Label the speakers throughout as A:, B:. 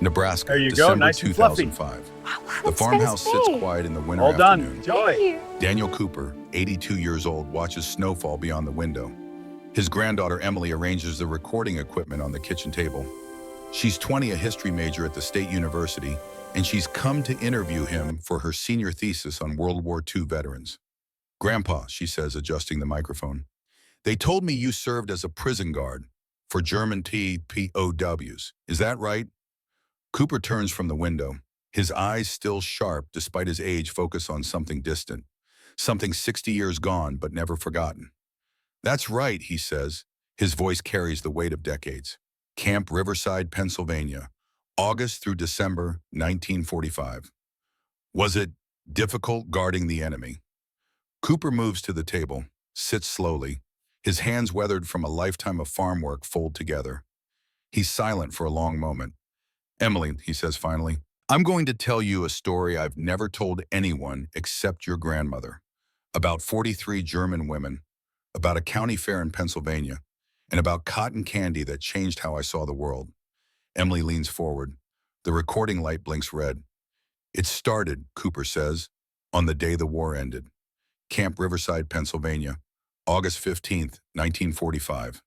A: Nebraska,
B: There you go,
A: December
B: nice and fluffy.
A: 2005.
C: Wow,
A: The
C: that's
A: farmhouse
C: nice
A: sits
C: big.
A: quiet in the winter
B: All done.
A: afternoon.
B: Enjoy.
C: Thank you.
A: Daniel Cooper, 82 years old, watches snowfall beyond the window. His granddaughter Emily arranges the recording equipment on the kitchen table. She's 20, a history major at the State University, and she's come to interview him for her senior thesis on World War II veterans. "Grandpa," she says, adjusting the microphone, "they told me you served as a prison guard for German POWs. Is that right?" Cooper turns from the window, his eyes still sharp despite his age focused on something distant, something 60 years gone but never forgotten. "That's right," he says. His voice carries the weight of decades. "Camp Riverside, Pennsylvania, August through December 1945. Was it difficult guarding the enemy?" Cooper moves to the table, sits slowly, his hands weathered from a lifetime of farm work fold together. He's silent for a long moment. "Emily," he says finally, "I'm going to tell you a story I've never told anyone except your grandmother, about 43 German women, about a county fair in Pennsylvania, and about cotton candy that changed how I saw the world." Emily leans forward. The recording light blinks red. "It started," Cooper says, "on the day the war ended. Camp Riverside, Pennsylvania, August 15th, 1945.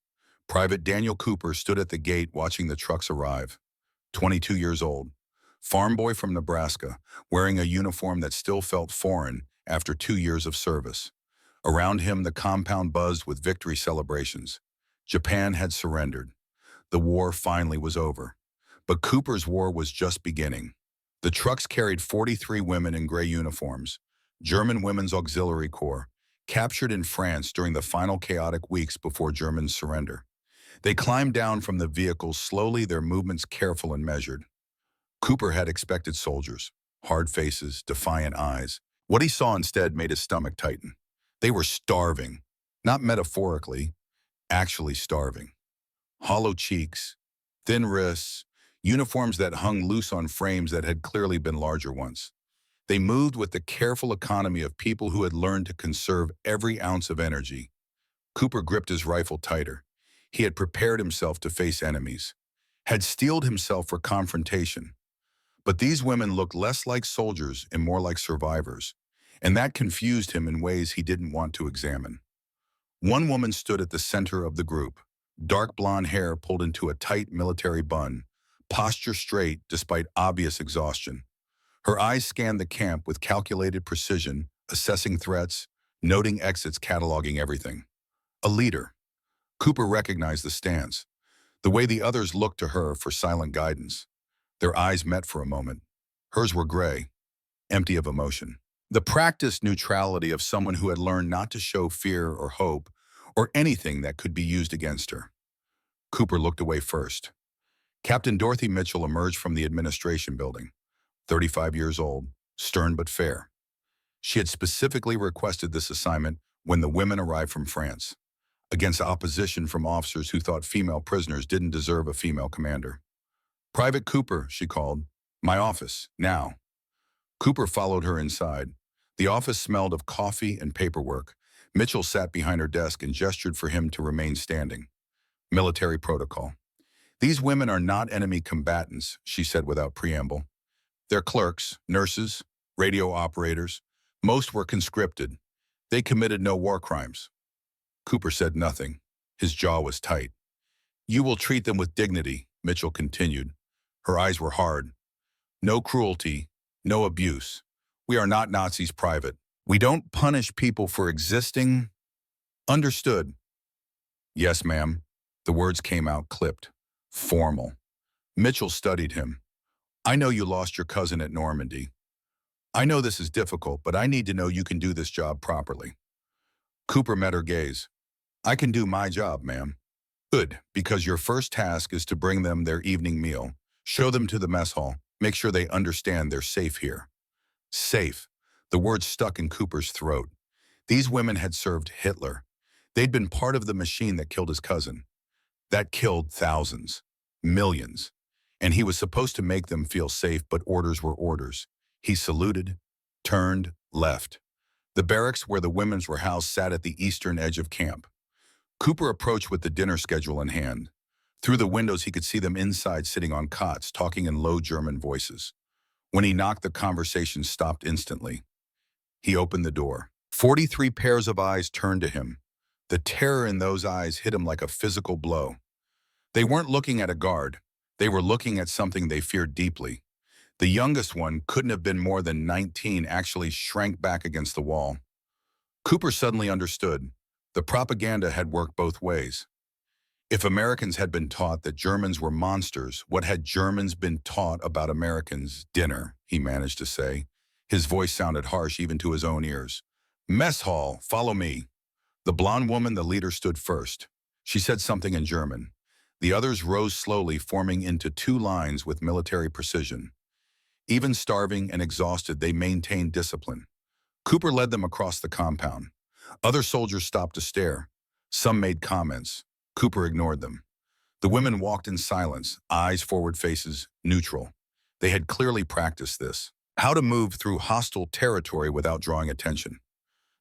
A: Private Daniel Cooper stood at the gate watching the trucks arrive. 22 years old, farm boy from Nebraska, wearing a uniform that still felt foreign after 2 years of service. Around him, the compound buzzed with victory celebrations. Japan had surrendered. The war finally was over. But Cooper's war was just beginning. The trucks carried 43 women in gray uniforms, German Women's Auxiliary Corps, captured in France during the final chaotic weeks before Germans' surrender. They climbed down from the vehicles slowly, their movements careful and measured. Cooper had expected soldiers, hard faces, defiant eyes. What he saw instead made his stomach tighten. They were starving, not metaphorically, actually starving. Hollow cheeks, thin wrists, uniforms that hung loose on frames that had clearly been larger once. They moved with the careful economy of people who had learned to conserve every ounce of energy. Cooper gripped his rifle tighter. He had prepared himself to face enemies, had steeled himself for confrontation. But these women looked less like soldiers and more like survivors, and that confused him in ways he didn't want to examine. One woman stood at the center of the group, dark blonde hair pulled into a tight military bun, posture straight despite obvious exhaustion. Her eyes scanned the camp with calculated precision, assessing threats, noting exits, cataloging everything. A leader. Cooper recognized the stance, the way the others looked to her for silent guidance. Their eyes met for a moment. Hers were gray, empty of emotion. The practiced neutrality of someone who had learned not to show fear or hope or anything that could be used against her. Cooper looked away first. Captain Dorothy Mitchell emerged from the administration building, 35 years old, stern but fair. She had specifically requested this assignment when the women arrived from France, against opposition from officers who thought female prisoners didn't deserve a female commander. "Private Cooper," she called. "My office, now." Cooper followed her inside. The office smelled of coffee and paperwork. Mitchell sat behind her desk and gestured for him to remain standing. "Military protocol. These women are not enemy combatants," she said without preamble. "They're clerks, nurses, radio operators. Most were conscripted. They committed no war crimes." Cooper said nothing. His jaw was tight. "You will treat them with dignity," Mitchell continued. Her eyes were hard. "No cruelty, no abuse. We are not Nazis, Private. We don't punish people for existing." "Understood." "Yes, ma'am." The words came out clipped, formal. Mitchell studied him. "I know you lost your cousin at Normandy. I know this is difficult, but I need to know you can do this job properly." Cooper met her gaze. "I can do my job, ma'am." "Good, because your first task is to bring them their evening meal. Show them to the mess hall. Make sure they understand they're safe here." Safe. The word stuck in Cooper's throat. These women had served Hitler. They'd been part of the machine that killed his cousin. That killed thousands, millions. And he was supposed to make them feel safe, but orders were orders. He saluted, turned, left. The barracks where the women were housed sat at the eastern edge of camp. Cooper approached with the dinner schedule in hand. Through the windows, he could see them inside sitting on cots, talking in low German voices. When he knocked, the conversation stopped instantly. He opened the door. 43 pairs of eyes turned to him. The terror in those eyes hit him like a physical blow. They weren't looking at a guard. They were looking at something they feared deeply. The youngest one couldn't have been more than 19, actually shrank back against the wall. Cooper suddenly understood. The propaganda had worked both ways. If Americans had been taught that Germans were monsters, what had Germans been taught about Americans? Dinner, he managed to say. His voice sounded harsh even to his own ears. Mess hall, follow me. The blonde woman, the leader, stood first. She said something in German. The others rose slowly, forming into two lines with military precision. Even starving and exhausted, they maintained discipline. Cooper led them across the compound. Other soldiers stopped to stare. Some made comments. Cooper ignored them. The women walked in silence, eyes forward, faces neutral. They had clearly practiced this. How to move through hostile territory without drawing attention.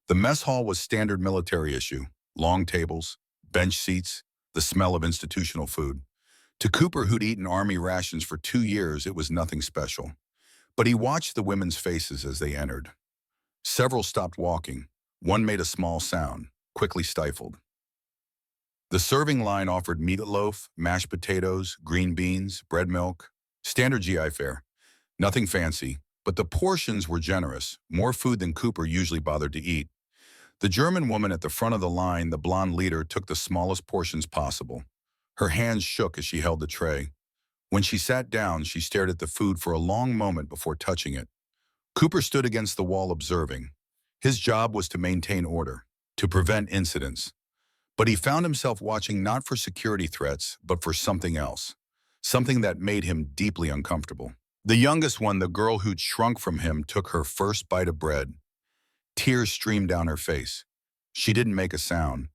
A: The mess hall was standard military issue. Long tables, bench seats, the smell of institutional food. To Cooper, who'd eaten army rations for 2 years, it was nothing special. But he watched the women's faces as they entered. Several stopped walking. One made a small sound, quickly stifled. The serving line offered meatloaf, mashed potatoes, green beans, bread milk. Standard GI fare. Nothing fancy, but the portions were generous, more food than Cooper usually bothered to eat. The German woman at the front of the line, the blonde leader, took the smallest portions possible. Her hands shook as she held the tray. When she sat down, she stared at the food for a long moment before touching it. Cooper stood against the wall observing. His job was to maintain order, to prevent incidents. But he found himself watching not for security threats, but for something else. Something that made him deeply uncomfortable. The youngest one, the girl who'd shrunk from him, took her first bite of bread. Tears streamed down her face. She didn't make a sound,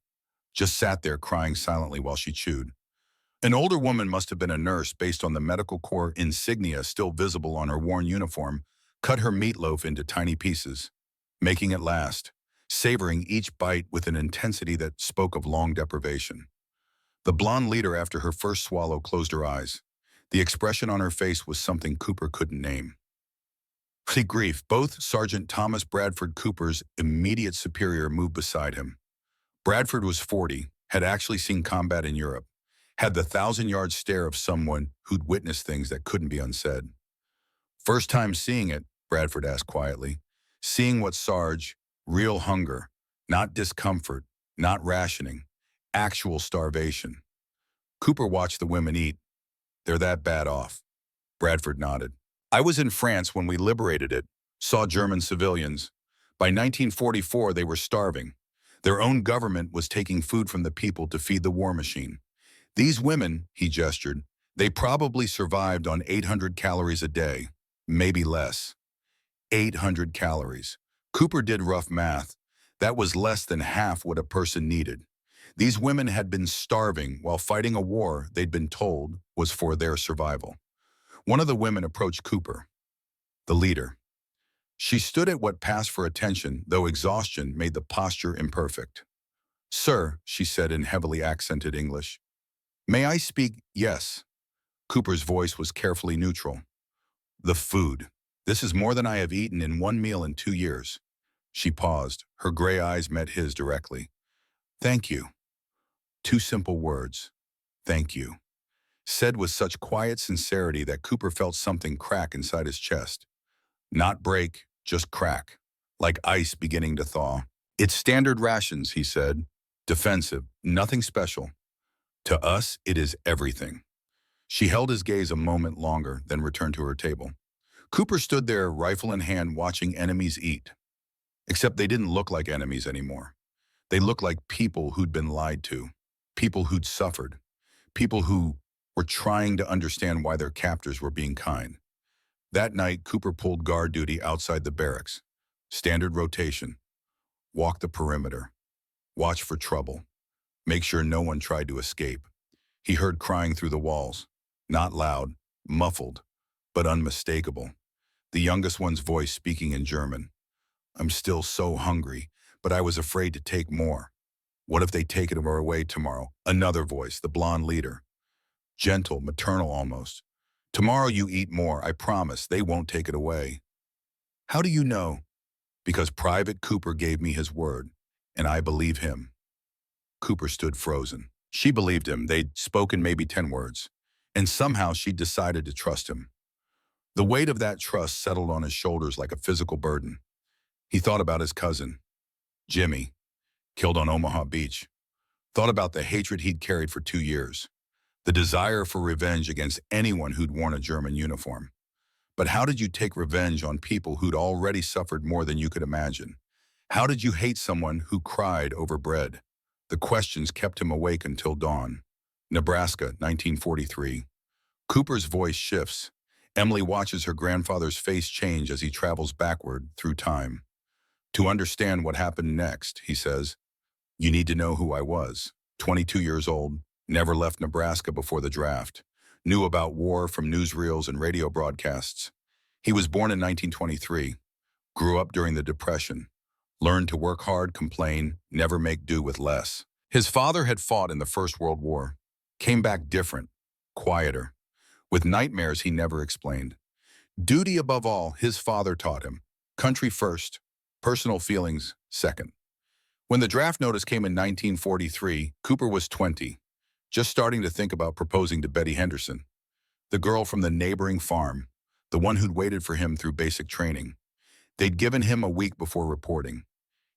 A: just sat there crying silently while she chewed. An older woman, must have been a nurse based on the medical corps insignia still visible on her worn uniform, cut her meatloaf into tiny pieces, making it last, savoring each bite with an intensity that spoke of long deprivation. The blonde leader, after her first swallow, closed her eyes. The expression on her face was something Cooper couldn't name. Grief. Both Sergeant Thomas Bradford, Cooper's immediate superior, moved beside him. Bradford was 40, had actually seen combat in Europe, had the 1,000-yard stare of someone who'd witnessed things that couldn't be unsaid. First time seeing it, Bradford asked quietly. Seeing what, Sarge? Real hunger, not discomfort, not rationing, actual starvation. Cooper watched the women eat. They're that bad off. Bradford nodded. I was in France when we liberated it, saw German civilians. By 1944, they were starving. Their own government was taking food from the people to feed the war machine. These women, he gestured, they probably survived on 800 calories a day, maybe less. 800 calories. Cooper did rough math. That was less than half what a person needed. These women had been starving while fighting a war they'd been told was for their survival. One of the women approached Cooper, the leader. She stood at what passed for attention, though exhaustion made the posture imperfect. Sir, she said in heavily accented English. May I speak? Yes. Cooper's voice was carefully neutral. The food. This is more than I have eaten in one meal in 2 years. She paused. Her gray eyes met his directly. Thank you. 2 simple words. Thank you. Said with such quiet sincerity that Cooper felt something crack inside his chest. Not break, just crack, like ice beginning to thaw. It's standard rations, he said. Defensive, nothing special. To us, it is everything. She held his gaze a moment longer, then returned to her table. Cooper stood there, rifle in hand, watching enemies eat. Except they didn't look like enemies anymore. They looked like people who'd been lied to, people who'd suffered, people who were trying to understand why their captors were being kind. That night, Cooper pulled guard duty outside the barracks. Standard rotation. Walk the perimeter. Watch for trouble. Make sure no one tried to escape. He heard crying through the walls. Not loud, muffled, but unmistakable. The youngest one's voice speaking in German. I'm still so hungry, but I was afraid to take more. What if they take it away tomorrow? Another voice, the blonde leader. gentle, maternal almost. Tomorrow you eat more, I promise, they won't take it away. How do you know? Because Private Cooper gave me his word, and I believe him. Cooper stood frozen. She believed him. They'd spoken maybe 10 words, and somehow she decided to trust him. The weight of that trust settled on his shoulders like a physical burden. He thought about his cousin, Jimmy, killed on Omaha Beach. Thought about the hatred he'd carried for 2 years, the desire for revenge against anyone who'd worn a German uniform. But how did you take revenge on people who'd already suffered more than you could imagine? How did you hate someone who cried over bread? The questions kept him awake until dawn. Nebraska, 1943. Cooper's voice shifts. Emily watches her grandfather's face change as he travels backward through time. To understand what happened next, he says, you need to know who I was. 22 years old, never left Nebraska before the draft. Knew about war from newsreels and radio broadcasts. He was born in 1923, grew up during the Depression, learned to work hard, complain, never make do with less. His father had fought in the First World War, came back different, quieter, with nightmares he never explained. Duty above all, his father taught him. Country first, personal feelings second. When the draft notice came in 1943, Cooper was 20, just starting to think about proposing to Betty Henderson, the girl from the neighboring farm, the one who'd waited for him through basic training. They'd given him a week before reporting.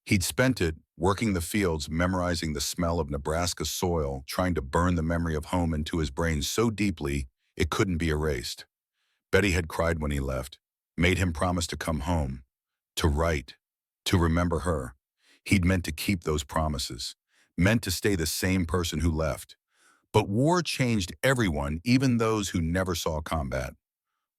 A: He'd spent it working the fields, memorizing the smell of Nebraska soil, trying to burn the memory of home into his brain so deeply it couldn't be erased. Betty had cried when he left, made him promise to come home, to write, to remember her. He'd meant to keep those promises, meant to stay the same person who left. But war changed everyone, even those who never saw combat.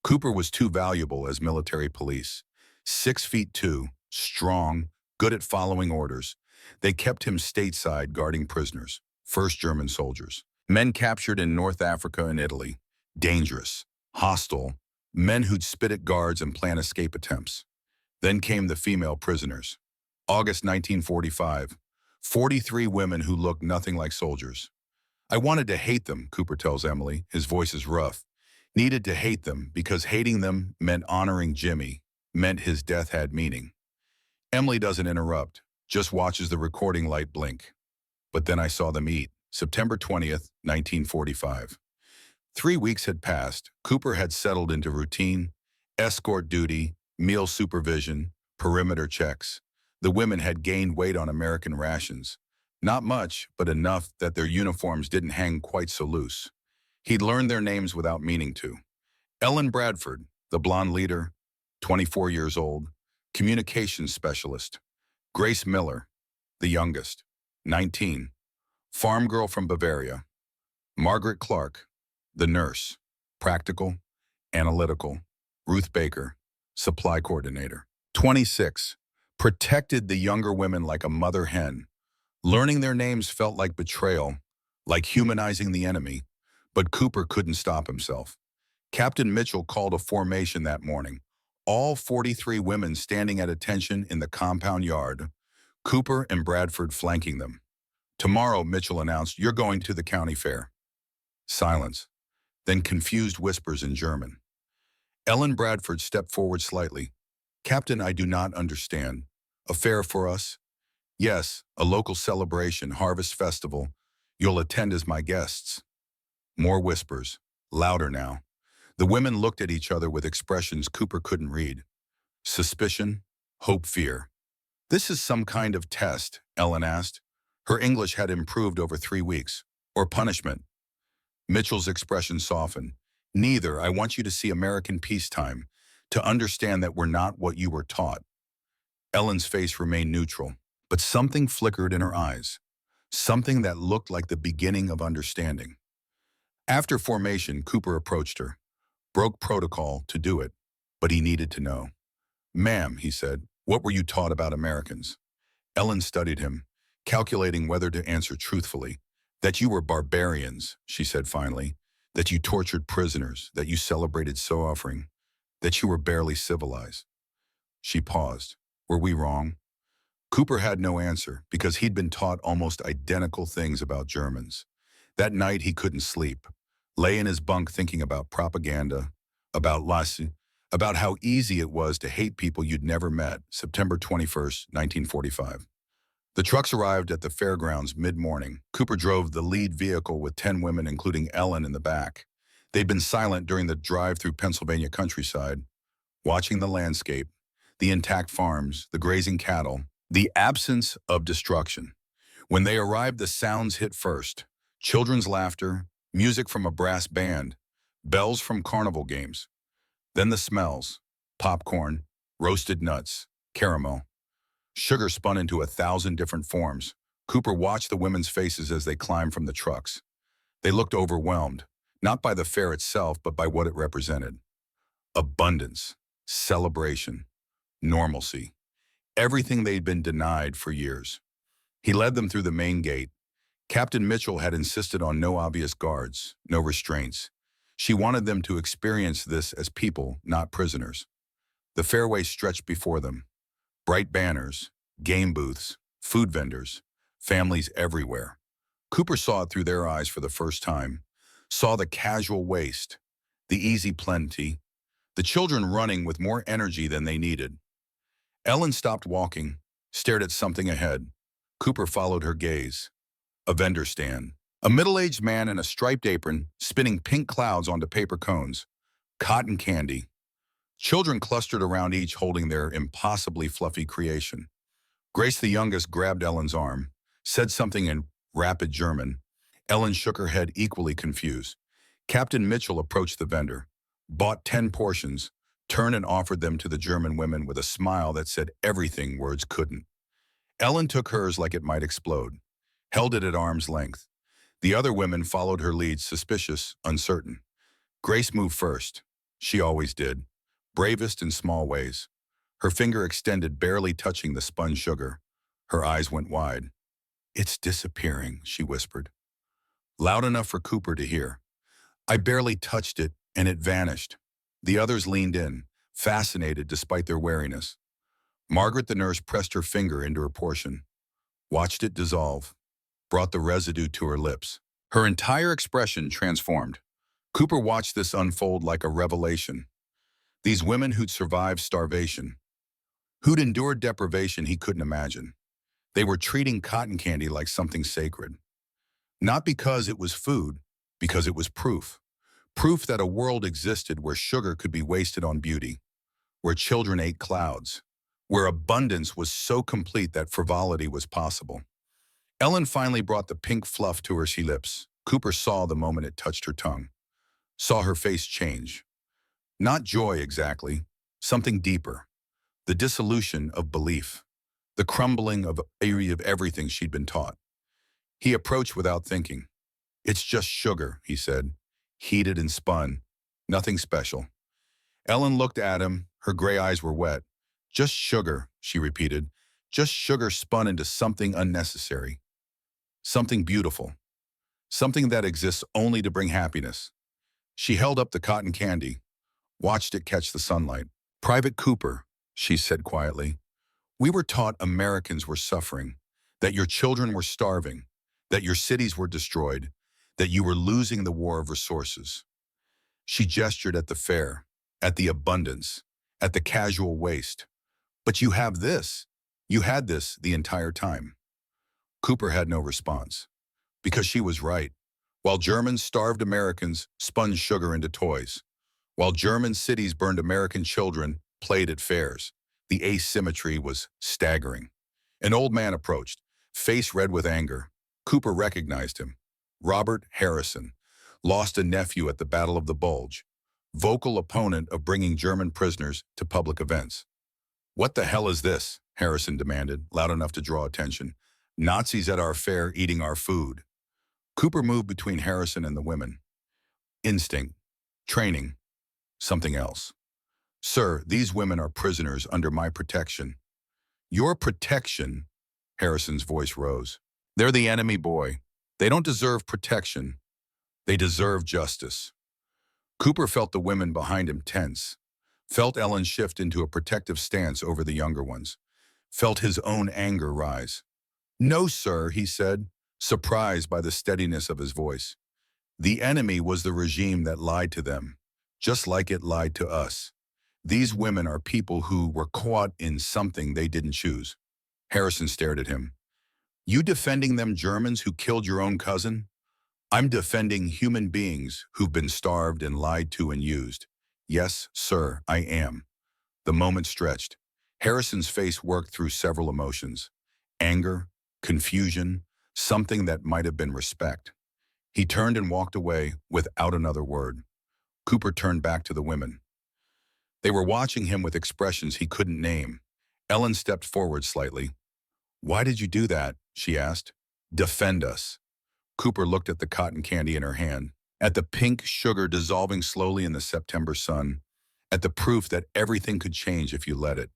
A: Cooper was too valuable as military police. 6'2", strong, good at following orders. They kept him stateside guarding prisoners, first German soldiers. Men captured in North Africa and Italy. Dangerous, hostile, men who'd spit at guards and plan escape attempts. Then came the female prisoners. August 1945, 43 women who looked nothing like soldiers. I wanted to hate them, Cooper tells Emily, his voice is rough. Needed to hate them because hating them meant honoring Jimmy, meant his death had meaning. Emily doesn't interrupt, just watches the recording light blink. But then I saw them eat, September 20th, 1945. 3 weeks had passed. Cooper had settled into routine, escort duty, meal supervision, perimeter checks. The women had gained weight on American rations. Not much, but enough that their uniforms didn't hang quite so loose. He'd learned their names without meaning to. Ellen Bradford, the blonde leader, 24 years old, communications specialist. Grace Miller, the youngest, 19, farm girl from Bavaria. Margaret Clark, the nurse, practical, analytical. Ruth Baker, supply coordinator, 26, protected the younger women like a mother hen. Learning their names felt like betrayal, like humanizing the enemy, but Cooper couldn't stop himself. Captain Mitchell called a formation that morning, all 43 women standing at attention in the compound yard, Cooper and Bradford flanking them. Tomorrow, Mitchell announced, you're going to the county fair. Silence, then confused whispers in German. Ellen Bradford stepped forward slightly. Captain, I do not understand. A fair for us? Yes, a local celebration, harvest festival. You'll attend as my guests. More whispers, louder now. The women looked at each other with expressions Cooper couldn't read. Suspicion, hope, fear. This is some kind of test, Ellen asked. Her English had improved over 3 weeks. Or punishment. Mitchell's expression softened. Neither. I want you to see American peacetime, to understand that we're not what you were taught. Ellen's face remained neutral, but something flickered in her eyes, something that looked like the beginning of understanding. After formation, Cooper approached her, broke protocol to do it, but he needed to know. Ma'am, he said, what were you taught about Americans? Ellen studied him, calculating whether to answer truthfully. That you were barbarians, she said finally, that you tortured prisoners, that you celebrated soul offering, that you were barely civilized. She paused. Were we wrong? Cooper had no answer because he'd been taught almost identical things about Germans. That night he couldn't sleep. lay in his bunk thinking about propaganda, about Lassie, about how easy it was to hate people you'd never met. September 21st, 1945. The trucks arrived at the fairgrounds mid-morning. Cooper drove the lead vehicle with 10 women, including Ellen, in the back. They'd been silent during the drive through Pennsylvania countryside, watching the landscape, the intact farms, the grazing cattle, the absence of destruction. When they arrived, the sounds hit first. Children's laughter, music from a brass band, bells from carnival games. Then the smells: popcorn, roasted nuts, caramel. Sugar spun into 1,000 different forms. Cooper watched the women's faces as they climbed from the trucks. They looked overwhelmed, not by the fair itself, but by what it represented. Abundance, celebration, normalcy. Everything they'd been denied for years. He led them through the main gate. Captain Mitchell had insisted on no obvious guards, no restraints. She wanted them to experience this as people, not prisoners. The fairway stretched before them. Bright banners, game booths, food vendors, families everywhere. Cooper saw it through their eyes for the first time, saw the casual waste, the easy plenty, the children running with more energy than they needed. Ellen stopped walking, stared at something ahead. Cooper followed her gaze. A vendor stand. A middle-aged man in a striped apron spinning pink clouds onto paper cones. Cotton candy. Children clustered around each holding their impossibly fluffy creation. Grace, the youngest, grabbed Ellen's arm, said something in rapid German. Ellen shook her head, equally confused. Captain Mitchell approached the vendor, bought 10 portions, turned and offered them to the German women with a smile that said everything words couldn't. Ellen took hers like it might explode, held it at arm's length. The other women followed her lead, suspicious, uncertain. Grace moved first. She always did, bravest in small ways. Her finger extended, barely touching the spun sugar. Her eyes went wide. "It's disappearing," she whispered, loud enough for Cooper to hear. "I barely touched it, and it vanished." The others leaned in, fascinated despite their wariness. Margaret, the nurse, pressed her finger into her portion, watched it dissolve, brought the residue to her lips. Her entire expression transformed. Cooper watched this unfold like a revelation. These women who'd survived starvation, who'd endured deprivation he couldn't imagine. They were treating cotton candy like something sacred. Not because it was food, because it was proof. Proof that a world existed where sugar could be wasted on beauty, where children ate clouds, where abundance was so complete that frivolity was possible. Ellen finally brought the pink fluff to her lips. Cooper saw the moment it touched her tongue, saw her face change. Not joy exactly, something deeper. The dissolution of belief, the crumbling of everything she'd been taught. He approached without thinking. "It's just sugar," he said, heated and spun. "Nothing special." Ellen looked at him. Her gray eyes were wet. "Just sugar," she repeated. "Just sugar spun into something unnecessary. Something beautiful. Something that exists only to bring happiness." She held up the cotton candy, watched it catch the sunlight. "Private Cooper," she said quietly, "we were taught Americans were suffering, that your children were starving, that your cities were destroyed, that you were losing the war of resources." She gestured at the fair, at the abundance, at the casual waste. "But you have this. You had this the entire time." Cooper had no response, because she was right. While Germans starved Americans, spun sugar into toys. While German cities burned American children, played at fairs. The asymmetry was staggering. An old man approached, face red with anger. Cooper recognized him. Robert Harrison, lost a nephew at the Battle of the Bulge, vocal opponent of bringing German prisoners to public events. "What the hell is this?" Harrison demanded, loud enough to draw attention. "Nazis at our fair eating our food." Cooper moved between Harrison and the women. Instinct, training, something else. "Sir, these women are prisoners under my protection." "Your protection?" Harrison's voice rose. "They're the enemy, boy. They don't deserve protection. They deserve justice." Cooper felt the women behind him tense, felt Ellen shift into a protective stance over the younger ones, felt his own anger rise. "No, sir," he said, surprised by the steadiness of his voice. The enemy was the regime that lied to them, just like it lied to us. These women are people who were caught in something they didn't choose. Harrison stared at him. You defending them Germans who killed your own cousin? I'm defending human beings who've been starved and lied to and used. Yes, sir, I am. The moment stretched. Harrison's face worked through several emotions. Anger, confusion, something that might have been respect. He turned and walked away without another word. Cooper turned back to the women. They were watching him with expressions he couldn't name. Ellen stepped forward slightly. Why did you do that? She asked. Defend us. Cooper looked at the cotton candy in her hand, at the pink sugar dissolving slowly in the September sun, at the proof that everything could change if you let it.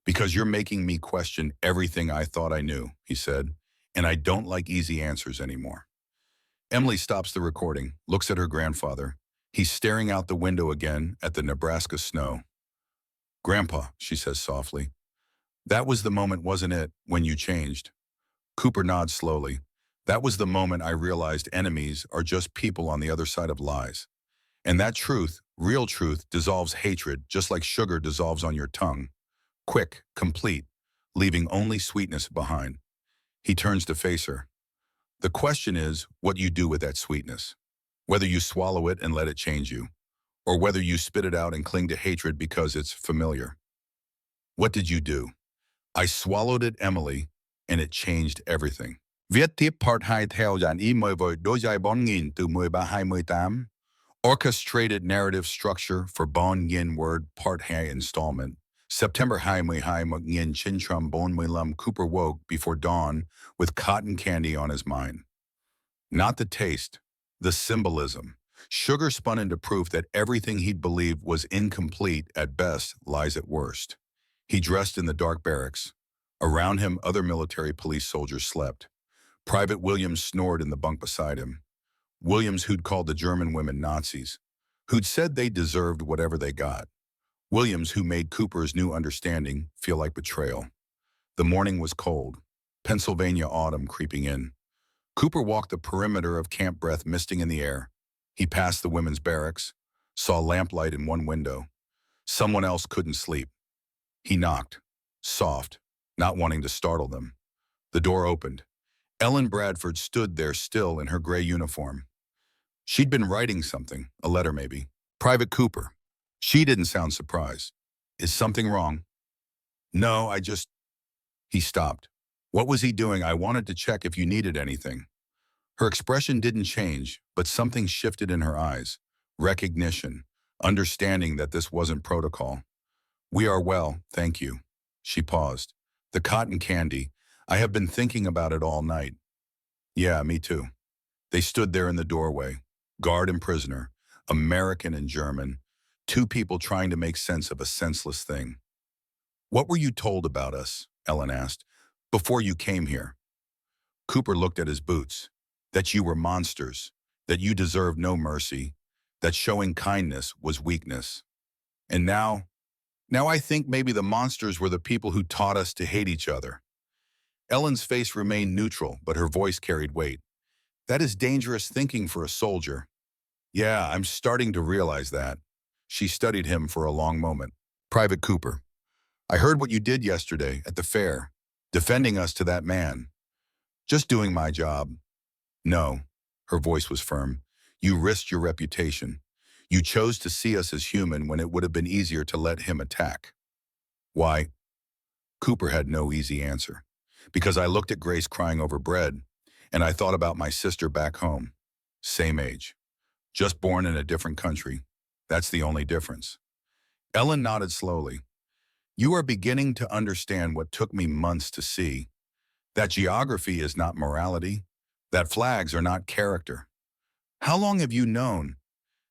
A: Because you're making me question everything I thought I knew, he said, and I don't like easy answers anymore. Emily stops the recording, looks at her grandfather. He's staring out the window again at the Nebraska snow. Grandpa, she says softly, that was the moment, wasn't it, when you changed? Cooper nods slowly. That was the moment I realized enemies are just people on the other side of lies. And that truth, real truth, dissolves hatred just like sugar dissolves on your tongue. Quick, complete, leaving only sweetness behind. He turns to face her. The question is what you do with that sweetness. Whether you swallow it and let it change you, or whether you spit it out and cling to hatred because it's familiar. What did you do? I swallowed it, Emily, and it changed everything. Viết tiếp Part 2 theo dạng email với đôi giai 4.000 từ 13-28. Orchestrated narrative structure for Bon Yin Word Part 2 installment. September 22, 1945. Cooper woke before dawn with cotton candy on his mind. Not the taste, the symbolism. Sugar spun into proof that everything he'd believed was incomplete at best lies at worst. He dressed in the dark barracks. Around him, other military police soldiers slept. Private Williams snored in the bunk beside him. Williams, who'd called the German women Nazis, who'd said they deserved whatever they got. Williams, who made Cooper's new understanding feel like betrayal. The morning was cold, Pennsylvania autumn creeping in. Cooper walked the perimeter of camp, breath misting in the air. He passed the women's barracks, saw lamplight in one window. Someone else couldn't sleep. He knocked, soft, not wanting to startle them. The door opened. Ellen Bradford stood there still in her gray uniform. She'd been writing something, a letter maybe. Private Cooper. She didn't sound surprised. Is something wrong? No, He stopped. What was he doing? I wanted to check if you needed anything. Her expression didn't change, but something shifted in her eyes. Recognition, understanding that this wasn't protocol. We are well, thank you. She paused. The cotton candy. I have been thinking about it all night. Yeah, me too. They stood there in the doorway, guard and prisoner, American and German, two people trying to make sense of a senseless thing. What were you told about us? Ellen asked. Before you came here. Cooper looked at his boots. That you were monsters, that you deserved no mercy, that showing kindness was weakness. And now I think maybe the monsters were the people who taught us to hate each other. Ellen's face remained neutral, but her voice carried weight. That is dangerous thinking for a soldier. Yeah, I'm starting to realize that. She studied him for a long moment. Private Cooper, I heard what you did yesterday at the fair, defending us to that man. Just doing my job. No, her voice was firm. You risked your reputation. You chose to see us as human when it would have been easier to let him attack. Why? Cooper had no easy answer. Because I looked at Grace crying over bread, and I thought about my sister back home. Same age. Just born in a different country. That's the only difference. Ellen nodded slowly. You are beginning to understand what took me months to see. That geography is not morality. That flags are not character. How long have you known?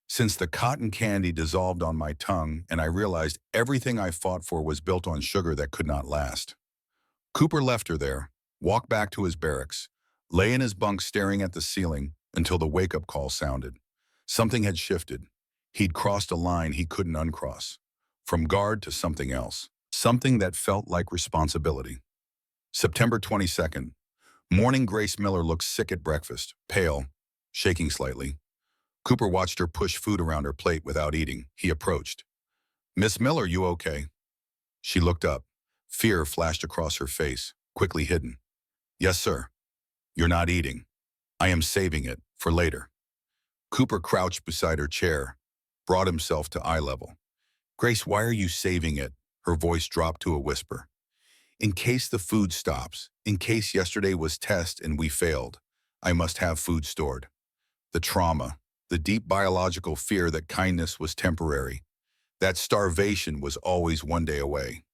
A: Since the cotton candy dissolved on my tongue and I realized everything I fought for was built on sugar that could not last. Cooper left her there, walked back to his barracks, lay in his bunk staring at the ceiling until the wake-up call sounded. Something had shifted. He'd crossed a line he couldn't uncross. From guard to something else. Something that felt like responsibility. September 22nd. Morning. Grace Miller looked sick at breakfast, pale, shaking slightly. Cooper watched her push food around her plate without eating. He approached. "Miss Miller, you okay?" She looked up. Fear flashed across her face, quickly hidden. "Yes, sir." "You're not eating." "I am saving it for later." Cooper crouched beside her chair, brought himself to eye level. "Grace, why are you saving it?" Her voice dropped to a whisper. "In case the food stops, in case yesterday was test and we failed, I must have food stored." The trauma, the deep biological fear that kindness was temporary, that starvation was always one day away.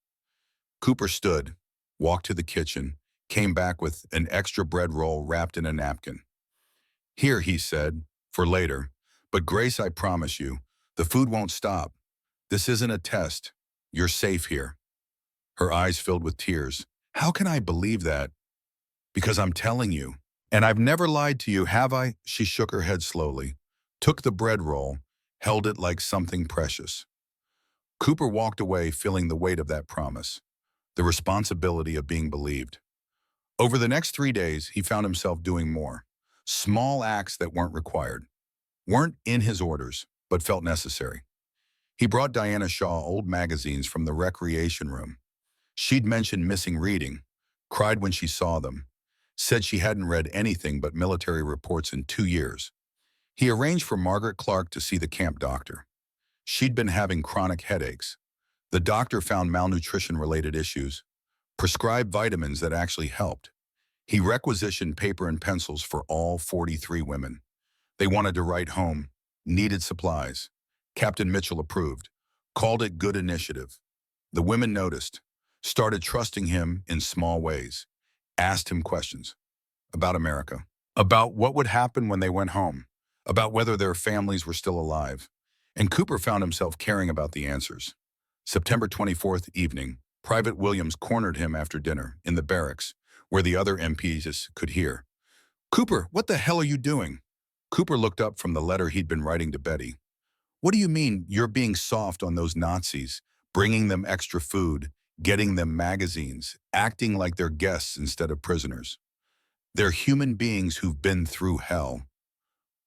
A: Cooper stood, walked to the kitchen, came back with an extra bread roll wrapped in a napkin. "Here," he said, "for later. But Grace, I promise you, the food won't stop. This isn't a test. You're safe here." Her eyes filled with tears. "How can I believe that?" "Because I'm telling you. And I've never lied to you, have I?" She shook her head slowly, took the bread roll, held it like something precious. Cooper walked away feeling the weight of that promise, the responsibility of being believed. Over the next 3 days, he found himself doing more. Small acts that weren't required, weren't in his orders, but felt necessary. He brought Diana Shaw old magazines from the recreation room. She'd mentioned missing reading, cried when she saw them, said she hadn't read anything but military reports in 2 years. He arranged for Margaret Clark to see the camp doctor. She'd been having chronic headaches. The doctor found malnutrition-related issues, prescribed vitamins that actually helped. He requisitioned paper and pencils for all 43 women. They wanted to write home, needed supplies. Captain Mitchell approved, called it good initiative. The women noticed, started trusting him in small ways, asked him questions about America, about what would happen when they went home, about whether their families were still alive. And Cooper found himself caring about the answers. September 24th evening, Private Williams cornered him after dinner in the barracks, where the other MPs could hear. "Cooper, what the hell are you doing?" Cooper looked up from the letter he'd been writing to Betty. "What do you mean you're being soft on those Nazis, bringing them extra food, getting them magazines, acting like they're guests instead of prisoners? They're human beings who've been through hell."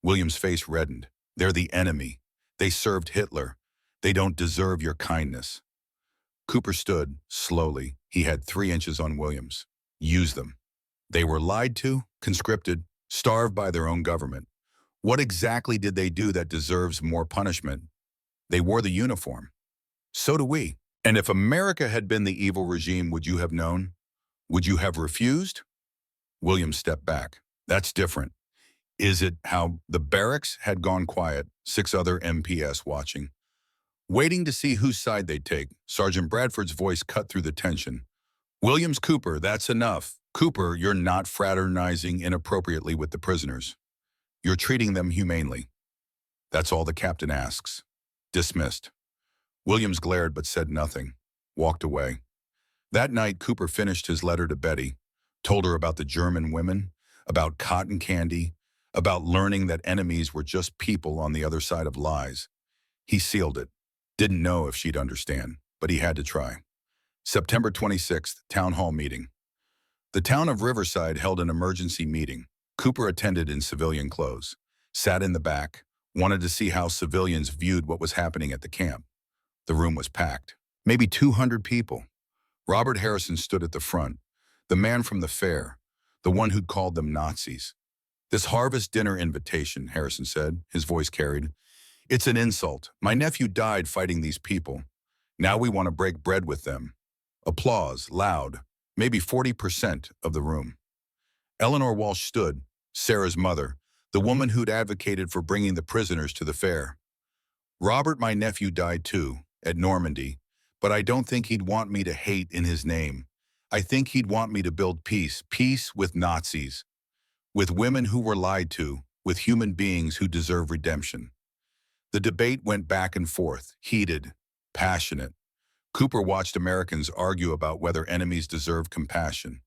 A: William's face reddened. "They're the enemy. They served Hitler. They don't deserve your kindness." Cooper stood, slowly. He had 3 inches on Williams. Use them. They were lied to, conscripted, starved by their own government. What exactly did they do that deserves more punishment? They wore the uniform. So do we. And if America had been the evil regime, would you have known? Would you have refused? Williams stepped back. That's different. Is it how the barracks had gone quiet, 6 other MPs watching, waiting to see whose side they'd take? Sergeant Bradford's voice cut through the tension. "Williams, Cooper, that's enough. Cooper, you're not fraternizing inappropriately with the prisoners. You're treating them humanely. That's all the captain asks." Dismissed. Williams glared but said nothing, walked away. That night, Cooper finished his letter to Betty, told her about the German women, about cotton candy, about learning that enemies were just people on the other side of lies. He sealed it. Didn't know if she'd understand, but he had to try. September 26th, Town Hall meeting. The town of Riverside held an emergency meeting. Cooper attended in civilian clothes, sat in the back, wanted to see how civilians viewed what was happening at the camp. The room was packed, maybe 200 people. Robert Harrison stood at the front, the man from the fair, the one who'd called them Nazis. "This harvest dinner invitation," Harrison said, his voice carried, "it's an insult. My nephew died fighting these people. Now we want to break bread with them." Applause, loud, maybe 40% of the room. Eleanor Walsh stood, Sarah's mother, the woman who'd advocated for bringing the prisoners to the fair. "Robert, my nephew, died too, at Normandy, but I don't think he'd want me to hate in his name. I think he'd want me to build peace, peace with Nazis, with women who were lied to, with human beings who deserve redemption." The debate went back and forth, heated, passionate. Cooper watched Americans argue about whether enemies deserved compassion,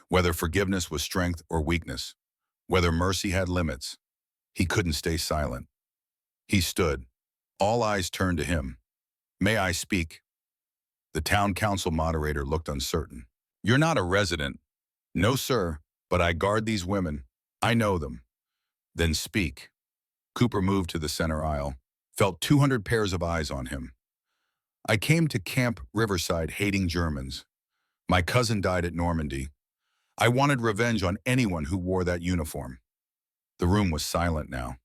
A: whether forgiveness was strength or weakness, whether mercy had limits. He couldn't stay silent. He stood. All eyes turned to him. "May I speak?" The town council moderator looked uncertain. "You're not a resident." "No, sir, but I guard these women. I know them." "Then speak." Cooper moved to the center aisle, felt 200 pairs of eyes on him. I came to Camp Riverside hating Germans. My cousin died at Normandy. I wanted revenge on anyone who wore that uniform. The room was silent now.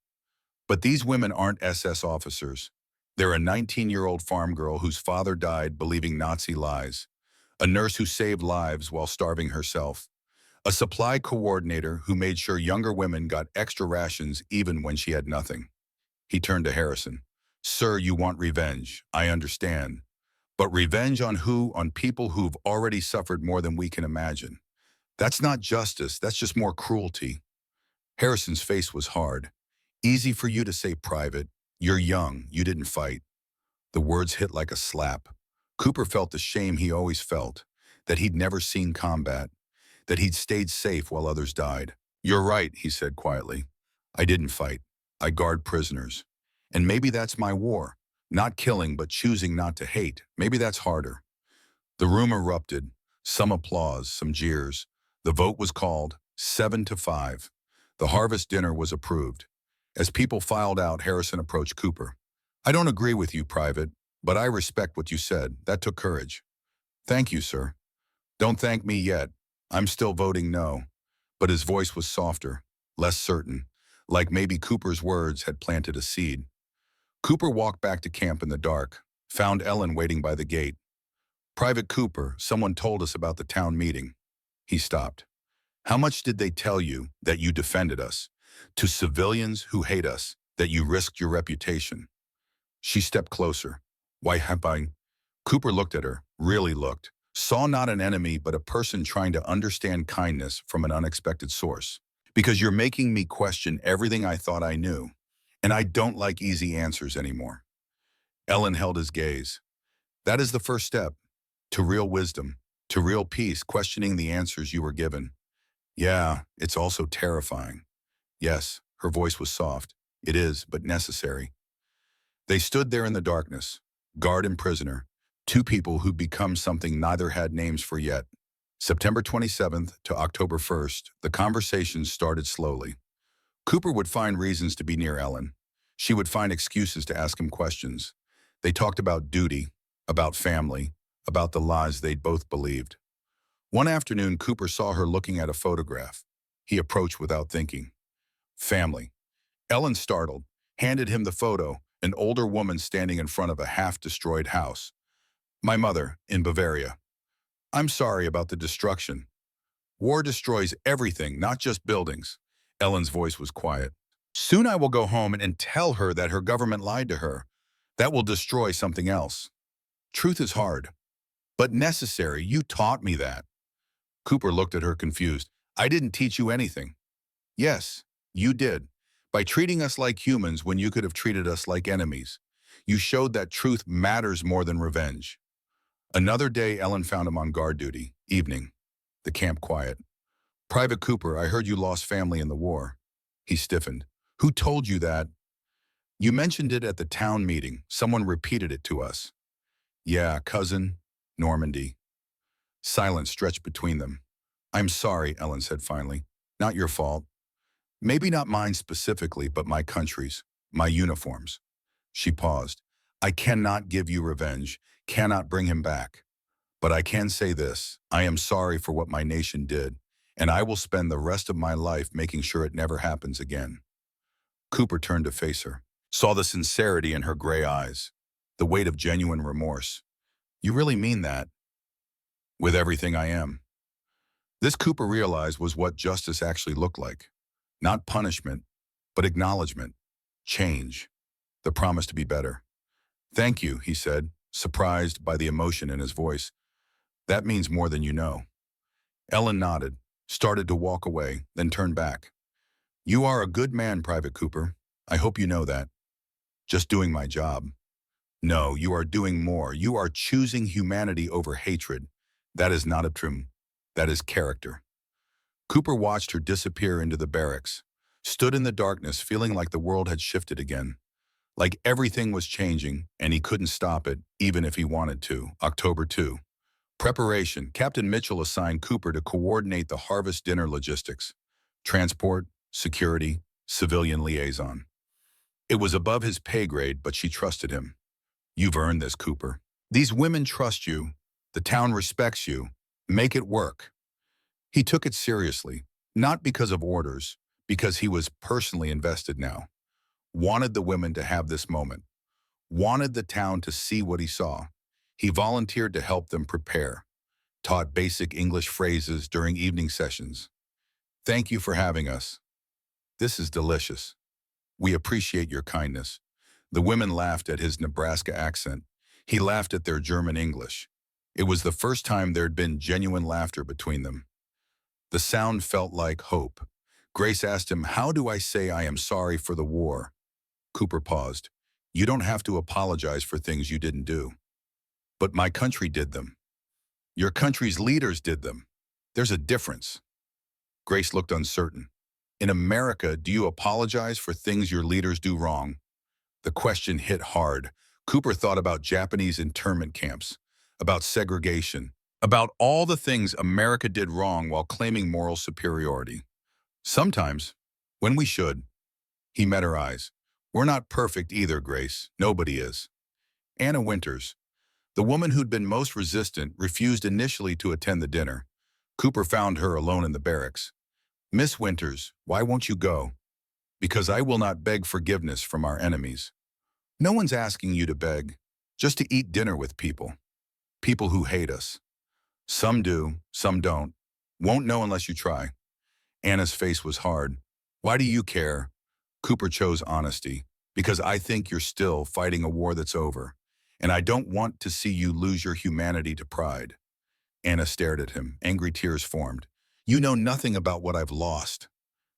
A: But these women aren't SS officers. They're a 19-year-old farm girl whose father died believing Nazi lies, a nurse who saved lives while starving herself, a supply coordinator who made sure younger women got extra rations even when she had nothing. He turned to Harrison. Sir, you want revenge. I understand. But revenge on who? On people who've already suffered more than we can imagine. That's not justice. That's just more cruelty. Harrison's face was hard. Easy for you to say, Private. You're young. You didn't fight. The words hit like a slap. Cooper felt the shame he always felt, that he'd never seen combat, that he'd stayed safe while others died. You're right, he said quietly. I didn't fight. I guard prisoners. And maybe that's my war. Not killing, but choosing not to hate. Maybe that's harder. The room erupted. Some applause, some jeers. The vote was called 7-5. The harvest dinner was approved. As people filed out, Harrison approached Cooper. I don't agree with you, Private, but I respect what you said. That took courage. Thank you, sir. Don't thank me yet. I'm still voting no. But his voice was softer, less certain, like maybe Cooper's words had planted a seed. Cooper walked back to camp in the dark, found Ellen waiting by the gate. Private Cooper, someone told us about the town meeting. He stopped. How much did they tell you that you defended us? To civilians who hate us, that you risked your reputation? She stepped closer. Why have I? Cooper looked at her, really looked, saw not an enemy but a person trying to understand kindness from an unexpected source. Because you're making me question everything I thought I knew, and I don't like easy answers anymore. Ellen held his gaze. That is the first step, to real wisdom, to real peace, questioning the answers you were given. Yeah, it's also terrifying. Yes, her voice was soft. It is, but necessary. They stood there in the darkness, guard and prisoner, two people who'd become something neither had names for yet. September 27th to October 1st, the conversations started slowly. Cooper would find reasons to be near Ellen. She would find excuses to ask him questions. They talked about duty, about family, about the lies they'd both believed. One afternoon, Cooper saw her looking at a photograph. He approached without thinking. Family. Ellen, startled, handed him the photo, an older woman standing in front of a half-destroyed house. My mother, in Bavaria. I'm sorry about the destruction. War destroys everything, not just buildings. Ellen's voice was quiet. Soon I will go home and tell her that her government lied to her. That will destroy something else. Truth is hard, but necessary. You taught me that. Cooper looked at her confused. I didn't teach you anything. Yes, you did. By treating us like humans when you could have treated us like enemies. You showed that truth matters more than revenge. Another day, Ellen found him on guard duty. Evening. The camp quiet. Private Cooper, I heard you lost family in the war. He stiffened. Who told you that? You mentioned it at the town meeting. Someone repeated it to us. Yeah, cousin, Normandy. Silence stretched between them. I'm sorry, Ellen said finally. Not your fault. Maybe not mine specifically, but my country's, my uniforms. She paused. I cannot give you revenge, cannot bring him back. But I can say this, I am sorry for what my nation did, and I will spend the rest of my life making sure it never happens again. Cooper turned to face her, saw the sincerity in her gray eyes, the weight of genuine remorse. You really mean that? With everything I am. This, Cooper realized, was what justice actually looked like. Not punishment, but acknowledgement, change, the promise to be better. Thank you, he said, surprised by the emotion in his voice. That means more than you know. Ellen nodded, started to walk away, then turned back. You are a good man, Private Cooper. I hope you know that. Just doing my job. No, you are doing more. You are choosing humanity over hatred. That is not a trim. That is character. Cooper watched her disappear into the barracks, stood in the darkness feeling like the world had shifted again. Like everything was changing, and he couldn't stop it, even if he wanted to. October 2. Preparation. Captain Mitchell assigned Cooper to coordinate the harvest dinner logistics. Transport, security, civilian liaison. It was above his pay grade, but she trusted him. You've earned this, Cooper. These women trust you. The town respects you. Make it work. He took it seriously, not because of orders, because he was personally invested now. Wanted the women to have this moment. Wanted the town to see what he saw. He volunteered to help them prepare. Taught basic English phrases during evening sessions. Thank you for having us. This is delicious. We appreciate your kindness. The women laughed at his Nebraska accent. He laughed at their German English. It was the first time there'd been genuine laughter between them. The sound felt like hope. Grace asked him, "How do I say I am sorry for the war?" Cooper paused. "You don't have to apologize for things you didn't do. But my country did them. Your country's leaders did them. There's a difference." Grace looked uncertain. In America, do you apologize for things your leaders do wrong? The question hit hard. Cooper thought about Japanese internment camps, about segregation, about all the things America did wrong while claiming moral superiority. Sometimes, when we should. He met her eyes. We're not perfect either, Grace. Nobody is. Anna Winters, the woman who'd been most resistant, refused initially to attend the dinner. Cooper found her alone in the barracks. "Miss Winters, why won't you go?" "Because I will not beg forgiveness from our enemies." "No one's asking you to beg, just to eat dinner with people. People who hate us. Some do, some don't. Won't know unless you try." Anna's face was hard. "Why do you care?" Cooper chose honesty. "Because I think you're still fighting a war that's over, and I don't want to see you lose your humanity to pride." Anna stared at him. Angry tears formed. "You know nothing about what I've lost."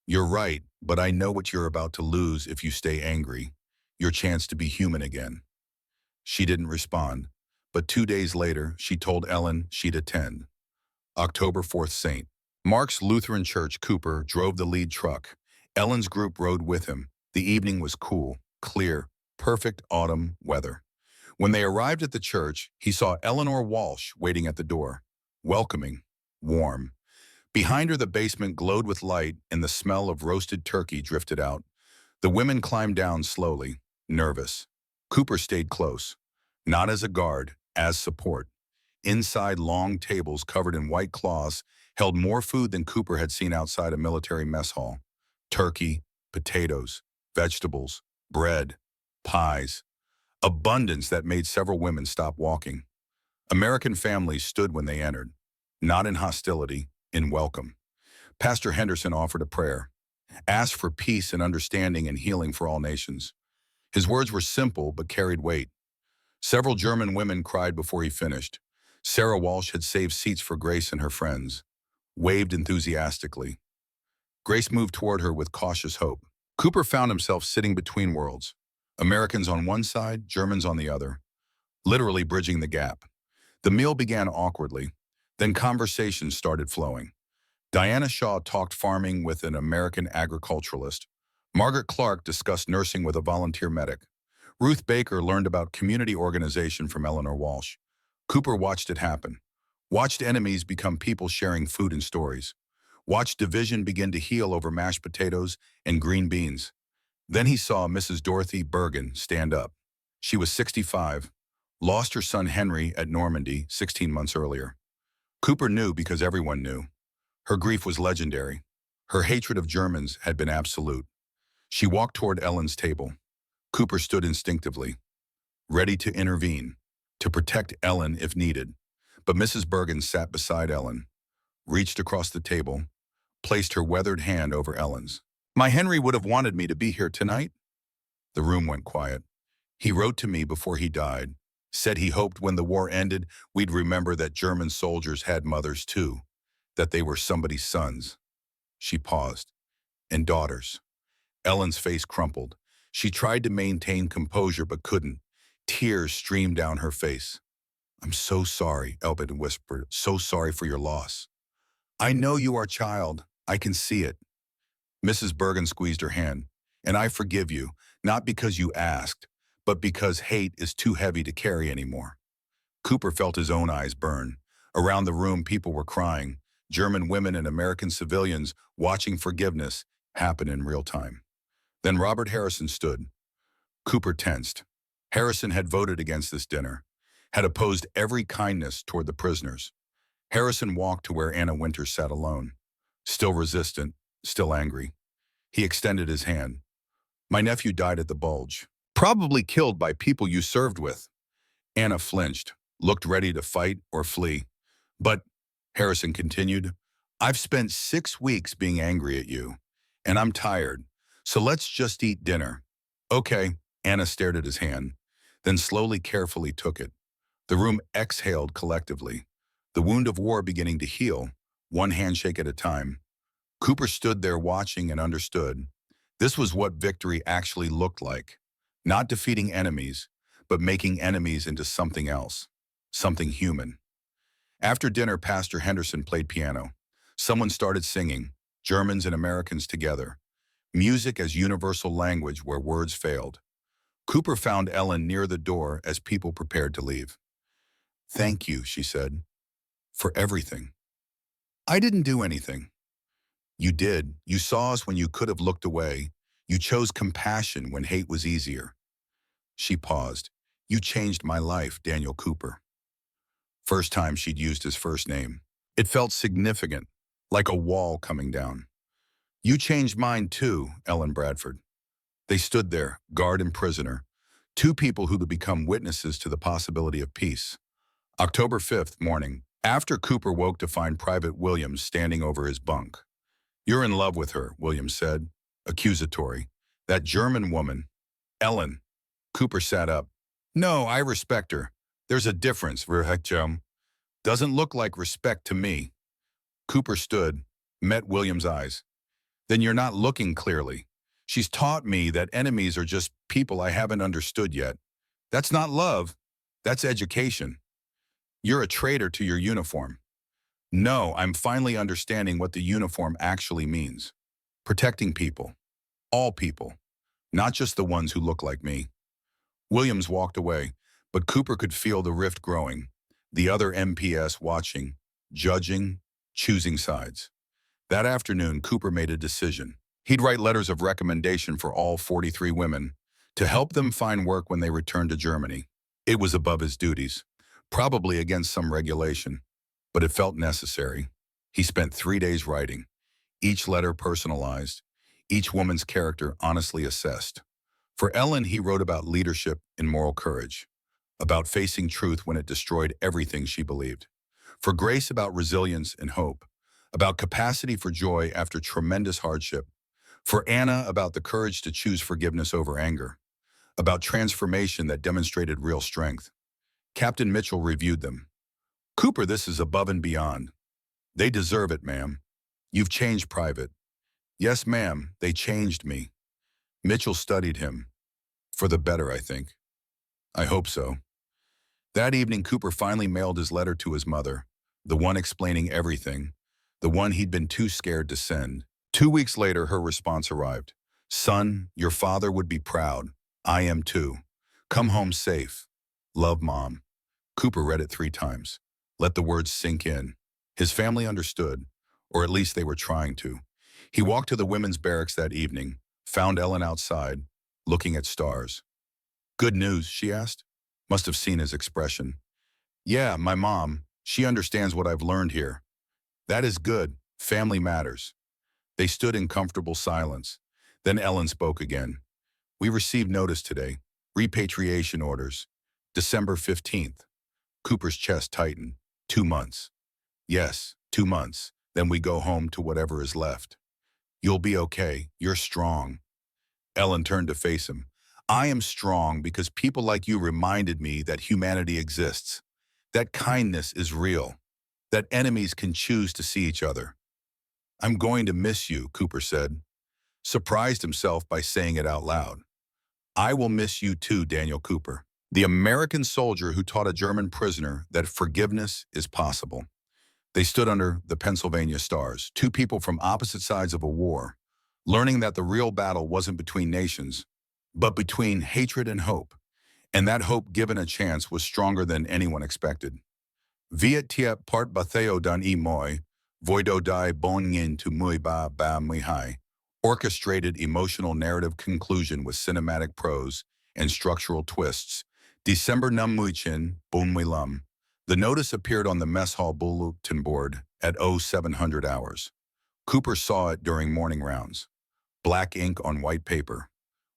A: "You're right, but I know what you're about to lose if you stay angry. Your chance to be human again." She didn't respond, but 2 days later, she told Ellen she'd attend. October 4th, St. Mark's Lutheran Church. Cooper drove the lead truck. Ellen's group rode with him. The evening was cool, clear, perfect autumn weather. When they arrived at the church, he saw Eleanor Walsh waiting at the door. Welcoming, warm. Behind her, the basement glowed with light and the smell of roasted turkey drifted out. The women climbed down slowly, nervous. Cooper stayed close, not as a guard, as support. Inside, long tables covered in white cloths held more food than Cooper had seen outside a military mess hall. Turkey, potatoes, vegetables, bread, pies. Abundance that made several women stop walking. American families stood when they entered, not in hostility, in welcome. Pastor Henderson offered a prayer. Asked for peace and understanding and healing for all nations. His words were simple but carried weight. Several German women cried before he finished. Sarah Walsh had saved seats for Grace and her friends. Waved enthusiastically. Grace moved toward her with cautious hope. Cooper found himself sitting between worlds. Americans on one side, Germans on the other. Literally bridging the gap. The meal began awkwardly. Then conversations started flowing. Diana Shaw talked farming with an American agriculturalist. Margaret Clark discussed nursing with a volunteer medic. Ruth Baker learned about community organization from Eleanor Walsh. Cooper watched it happen. Watched enemies become people sharing food and stories. Watched division begin to heal over mashed potatoes and green beans. Then he saw Mrs. Dorothy Bergen stand up. She was 65, lost her son Henry at Normandy 16 months earlier. Cooper knew because everyone knew. Her grief was legendary. Her hatred of Germans had been absolute. She walked toward Ellen's table. Cooper stood instinctively, ready to intervene, to protect Ellen if needed. But Mrs. Bergen sat beside Ellen, reached across the table, placed her weathered hand over Ellen's. "My Henry would have wanted me to be here tonight." The room went quiet. "He wrote to me before he died, said he hoped when the war ended we'd remember that German soldiers had mothers too, that they were somebody's sons." She paused. "And daughters." Ellen's face crumpled. She tried to maintain composure but couldn't. Tears streamed down her face. "I'm so sorry," Elbin whispered. "So sorry for your loss." "I know you are, child. I can see it." Mrs. Bergen squeezed her hand. "And I forgive you, not because you asked, but because hate is too heavy to carry anymore." Cooper felt his own eyes burn. Around the room, people were crying. German women and American civilians watching forgiveness happen in real time. Then Robert Harrison stood. Cooper tensed. Harrison had voted against this dinner, had opposed every kindness toward the prisoners. Harrison walked to where Anna Winters sat alone, still resistant, still angry. He extended his hand. My nephew died at the Bulge, probably killed by people you served with. Anna flinched, looked ready to fight or flee. But, Harrison continued, I've spent 6 weeks being angry at you, and I'm tired, so let's just eat dinner. Okay, Anna stared at his hand, then slowly, carefully took it. The room exhaled collectively, the wound of war beginning to heal, one handshake at a time. Cooper stood there watching and understood. This was what victory actually looked like. Not defeating enemies, but making enemies into something else, something human. After dinner, Pastor Henderson played piano. Someone started singing, Germans and Americans together. Music as universal language where words failed. Cooper found Ellen near the door as people prepared to leave. Thank you, she said, for everything. I didn't do anything. You did. You saw us when you could have looked away. You chose compassion when hate was easier. She paused. You changed my life, Daniel Cooper. First time she'd used his first name. It felt significant, like a wall coming down. You changed mine too, Ellen Bradford. They stood there, guard and prisoner, two people who would become witnesses to the possibility of peace. October 5th morning, after Cooper woke to find Private Williams standing over his bunk. You're in love with her, Williams said, accusatory. That German woman. Ellen. Cooper sat up. No, I respect her. There's a difference, Verheckjum. Doesn't look like respect to me. Cooper stood, met Williams' eyes. Then you're not looking clearly. She's taught me that enemies are just people I haven't understood yet. That's not love. That's education. You're a traitor to your uniform. No, I'm finally understanding what the uniform actually means. Protecting people. All people. Not just the ones who look like me. Williams walked away, but Cooper could feel the rift growing. The other MPS watching, judging, choosing sides. That afternoon, Cooper made a decision. He'd write letters of recommendation for all 43 women to help them find work when they returned to Germany. It was above his duties, probably against some regulation, but it felt necessary. He spent 3 days writing, each letter personalized, each woman's character honestly assessed. For Ellen, he wrote about leadership and moral courage, about facing truth when it destroyed everything she believed. For Grace, about resilience and hope, about capacity for joy after tremendous hardship. For Anna, about the courage to choose forgiveness over anger, about transformation that demonstrated real strength. Captain Mitchell reviewed them. Cooper, this is above and beyond. They deserve it, ma'am. You've changed, Private. Yes, ma'am, they changed me. Mitchell studied him. For the better, I think. I hope so. That evening, Cooper finally mailed his letter to his mother, the one explaining everything, the one he'd been too scared to send. 2 weeks later, her response arrived. Son, your father would be proud. I am too. Come home safe. Love, Mom. Cooper read it 3 times. Let the words sink in. His family understood, or at least they were trying to. He walked to the women's barracks that evening, found Ellen outside, looking at stars. Good news, she asked. Must have seen his expression. Yeah, my mom. She understands what I've learned here. That is good. Family matters. They stood in comfortable silence. Then Ellen spoke again. We received notice today. Repatriation orders. December 15th. Cooper's chest tightened. 2 months. Yes, 2 months. Then we go home to whatever is left. You'll be okay. You're strong. Ellen turned to face him. I am strong because people like you reminded me that humanity exists, that kindness is real, that enemies can choose to see each other. I'm going to miss you, Cooper said, surprised himself by saying it out loud. I will miss you too, Daniel Cooper, the American soldier who taught a German prisoner that forgiveness is possible. They stood under the Pennsylvania stars, 2 people from opposite sides of a war, learning that the real battle wasn't between nations, but between hatred and hope. And that hope, given a chance, was stronger than anyone expected. Viet tiep part batheo dan I moi, voido die bon yin tu mui ba ba mui hai. Orchestrated emotional narrative conclusion with cinematic prose and structural twists. December Numuichin Bunwilam. The notice appeared on the mess hall bulletin board at 0700 hours. Cooper saw it during morning rounds. Black ink on white paper.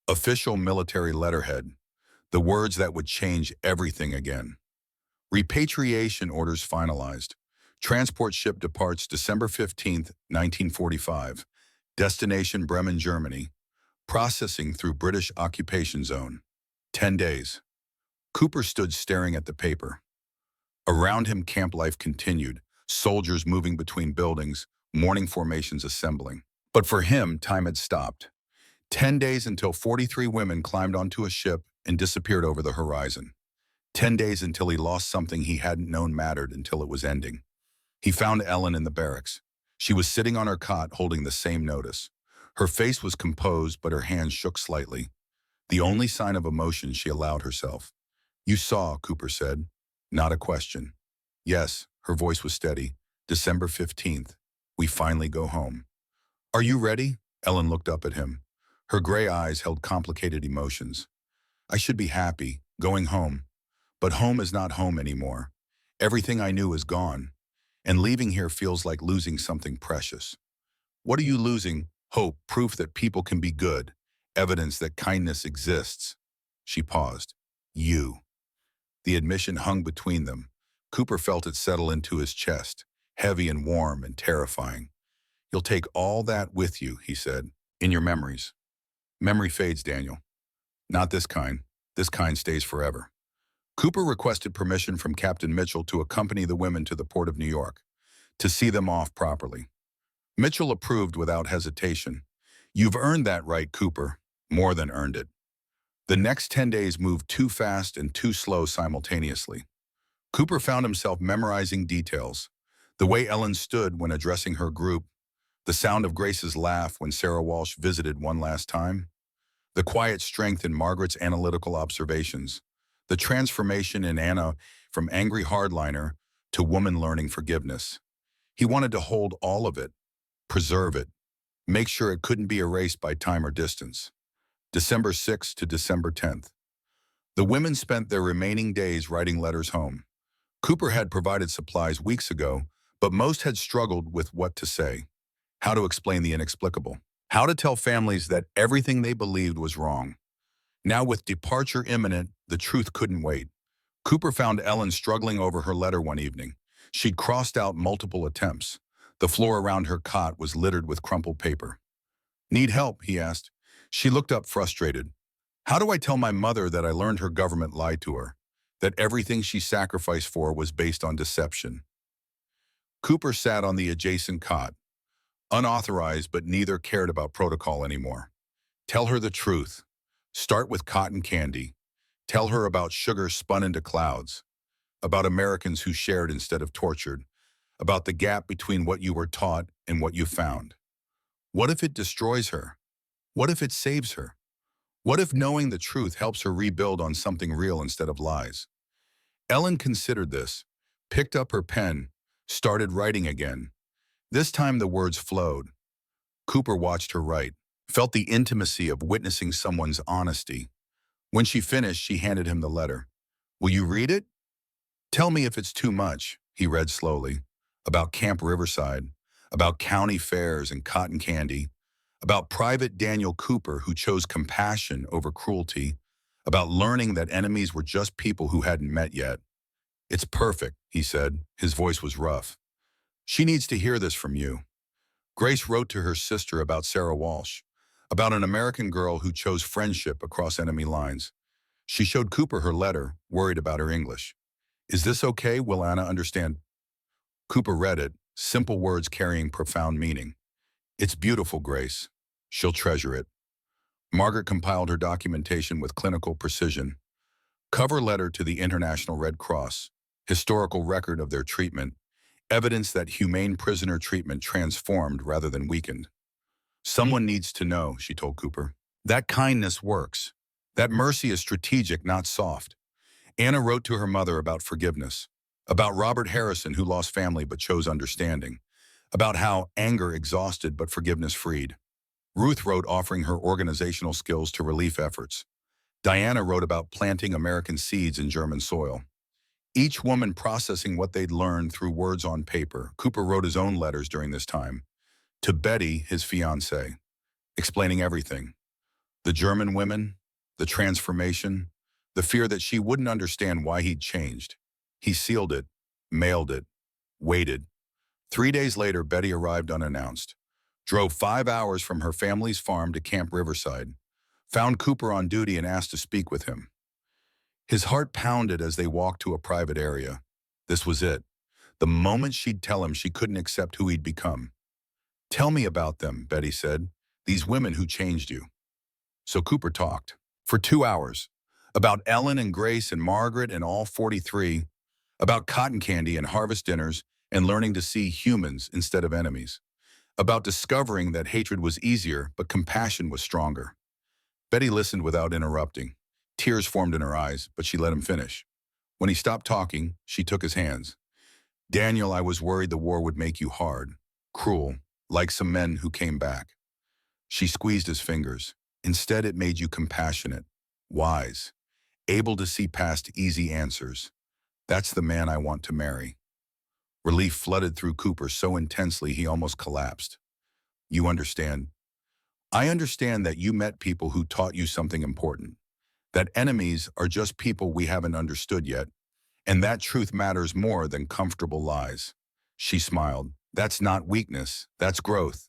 A: Official military letterhead. The words that would change everything again. Repatriation orders finalized. Transport ship departs December 15, 1945. Destination Bremen, Germany. Processing through British occupation zone. 10 days. Cooper stood staring at the paper. Around him, camp life continued, soldiers moving between buildings, morning formations assembling. But for him, time had stopped. 10 days until 43 women climbed onto a ship and disappeared over the horizon. 10 days until he lost something he hadn't known mattered until it was ending. He found Ellen in the barracks. She was sitting on her cot holding the same notice. Her face was composed, but her hands shook slightly. The only sign of emotion she allowed herself. "You saw," Cooper said. Not a question. "Yes," her voice was steady. "December 15th. We finally go home." "Are you ready?" Ellen looked up at him. Her gray eyes held complicated emotions. "I should be happy, going home. But home is not home anymore. Everything I knew is gone. And leaving here feels like losing something precious." "What are you losing?" "Hope, proof that people can be good, evidence that kindness exists." She paused. "You." The admission hung between them. Cooper felt it settle into his chest, heavy and warm and terrifying. "You'll take all that with you," he said, "in your memories." "Memory fades, Daniel. Not this kind. This kind stays forever." Cooper requested permission from Captain Mitchell to accompany the women to the port of New York, to see them off properly. Mitchell approved without hesitation. "You've earned that right, Cooper. More than earned it." The next 10 days moved too fast and too slow simultaneously. Cooper found himself memorizing details. The way Ellen stood when addressing her group, the sound of Grace's laugh when Sarah Walsh visited one last time, the quiet strength in Margaret's analytical observations, the transformation in Anna from angry hardliner to woman learning forgiveness. He wanted to hold all of it, preserve it, make sure it couldn't be erased by time or distance. December 6th to December 10th. The women spent their remaining days writing letters home. Cooper had provided supplies weeks ago, but most had struggled with what to say, how to explain the inexplicable, how to tell families that everything they believed was wrong. Now, with departure imminent, the truth couldn't wait. Cooper found Ellen struggling over her letter one evening. She'd crossed out multiple attempts. The floor around her cot was littered with crumpled paper. "Need help?" he asked. She looked up frustrated. "How do I tell my mother that I learned her government lied to her, that everything she sacrificed for was based on deception?" Cooper sat on the adjacent cot, unauthorized, but neither cared about protocol anymore. Tell her the truth. Start with cotton candy. Tell her about sugar spun into clouds, about Americans who shared instead of tortured, about the gap between what you were taught and what you found. What if it destroys her? What if it saves her? What if knowing the truth helps her rebuild on something real instead of lies? Ellen considered this, picked up her pen, started writing again. This time the words flowed. Cooper watched her write, felt the intimacy of witnessing someone's honesty. When she finished, she handed him the letter. "Will you read it?" "Tell me if it's too much," he read slowly. About Camp Riverside, about county fairs and cotton candy, about Private Daniel Cooper who chose compassion over cruelty, about learning that enemies were just people who hadn't met yet. "It's perfect," he said. His voice was rough. "She needs to hear this from you." Grace wrote to her sister about Sarah Walsh, about an American girl who chose friendship across enemy lines. She showed Cooper her letter, worried about her English. "Is this okay? Will Anna understand?" Cooper read it, simple words carrying profound meaning. "It's beautiful, Grace. She'll treasure it." Margaret compiled her documentation with clinical precision. Cover letter to the International Red Cross, historical record of their treatment, evidence that humane prisoner treatment transformed rather than weakened. "Someone needs to know," she told Cooper. "That kindness works. That mercy is strategic, not soft." Anna wrote to her mother about forgiveness, about Robert Harrison who lost family but chose understanding, about how anger exhausted but forgiveness freed. Ruth wrote offering her organizational skills to relief efforts. Diana wrote about planting American seeds in German soil. Each woman processing what they'd learned through words on paper. Cooper wrote his own letters during this time. To Betty, his fiancée, explaining everything. The German women, the transformation, the fear that she wouldn't understand why he'd changed. He sealed it, mailed it, waited. 3 days later, Betty arrived unannounced. Drove 5 hours from her family's farm to Camp Riverside. Found Cooper on duty and asked to speak with him. His heart pounded as they walked to a private area. This was it. The moment she'd tell him she couldn't accept who he'd become. Tell me about them, Betty said. These women who changed you. So Cooper talked. For 2 hours. About Ellen and Grace and Margaret and all 43. About cotton candy and harvest dinners and learning to see humans instead of enemies. About discovering that hatred was easier, but compassion was stronger. Betty listened without interrupting. Tears formed in her eyes, but she let him finish. When he stopped talking, she took his hands. Daniel, I was worried the war would make you hard, cruel, like some men who came back. She squeezed his fingers. Instead, it made you compassionate, wise, able to see past easy answers. That's the man I want to marry. Relief flooded through Cooper so intensely he almost collapsed. You understand. I understand that you met people who taught you something important. That enemies are just people we haven't understood yet, and that truth matters more than comfortable lies. She smiled. That's not weakness, that's growth.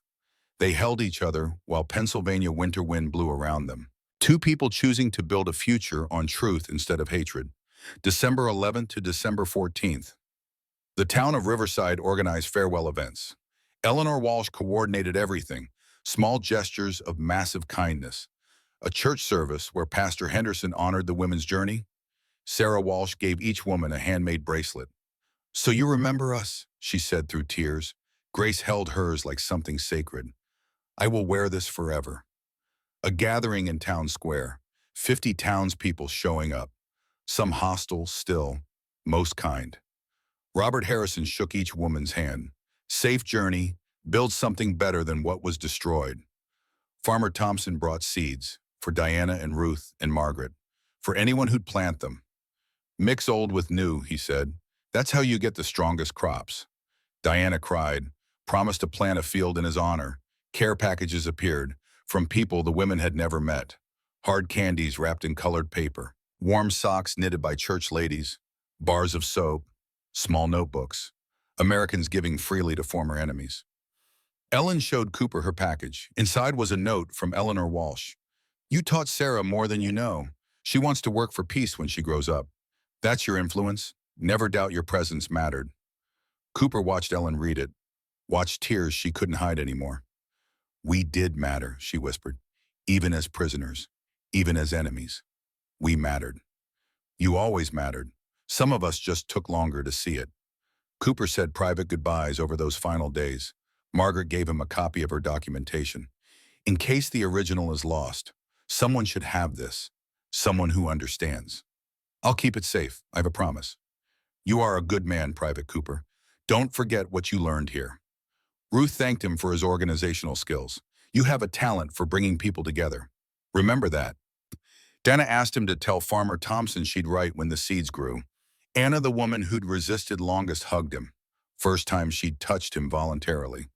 A: They held each other while Pennsylvania winter wind blew around them. Two people choosing to build a future on truth instead of hatred. December 11th to December 14th. The town of Riverside organized farewell events. Eleanor Walsh coordinated everything, small gestures of massive kindness. A church service where Pastor Henderson honored the women's journey. Sarah Walsh gave each woman a handmade bracelet. So you remember us, she said through tears. Grace held hers like something sacred. I will wear this forever. A gathering in town square, 50 townspeople showing up. Some hostile, still, most kind. Robert Harrison shook each woman's hand. Safe journey, build something better than what was destroyed. Farmer Thompson brought seeds, for Diana and Ruth and Margaret, for anyone who'd plant them. Mix old with new, he said. That's how you get the strongest crops. Diana cried, promised to plant a field in his honor. Care packages appeared, from people the women had never met. Hard candies wrapped in colored paper, warm socks knitted by church ladies, bars of soap, small notebooks, Americans giving freely to former enemies. Ellen showed Cooper her package. Inside was a note from Eleanor Walsh. You taught Sarah more than you know. She wants to work for peace when she grows up. That's your influence. Never doubt your presence mattered. Cooper watched Ellen read it, watched tears she couldn't hide anymore. We did matter, she whispered, even as prisoners, even as enemies. We mattered. You always mattered. Some of us just took longer to see it. Cooper said private goodbyes over those final days. Margaret gave him a copy of her documentation. In case the original is lost, someone should have this. Someone who understands. I'll keep it safe, I have a promise. You are a good man, Private Cooper. Don't forget what you learned here. Ruth thanked him for his organizational skills. You have a talent for bringing people together. Remember that. Dana asked him to tell Farmer Thompson she'd write when the seeds grew. Anna, the woman who'd resisted longest, hugged him. First time she'd touched him voluntarily.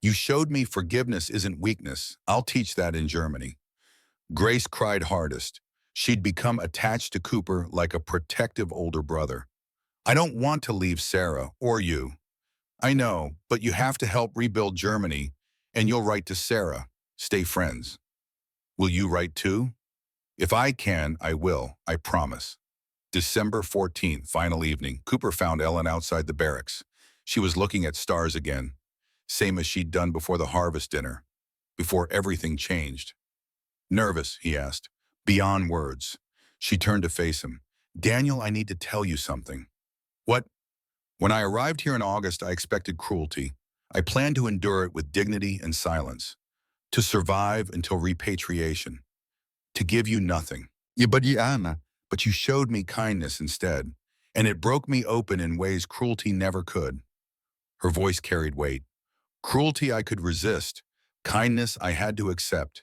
A: You showed me forgiveness isn't weakness. I'll teach that in Germany. Grace cried hardest. She'd become attached to Cooper like a protective older brother. I don't want to leave Sarah or you. I know, but you have to help rebuild Germany, and you'll write to Sarah. Stay friends. Will you write too? If I can, I will, I promise. December 14th, final evening, Cooper found Ellen outside the barracks. She was looking at stars again, same as she'd done before the harvest dinner, before everything changed. Nervous, he asked, beyond words. She turned to face him. Daniel, I need to tell you something. What? When I arrived here in August, I expected cruelty. I planned to endure it with dignity and silence, to survive until repatriation, to give you nothing. But you showed me kindness instead, and it broke me open in ways cruelty never could. Her voice carried weight. Cruelty I could resist, kindness I had to accept,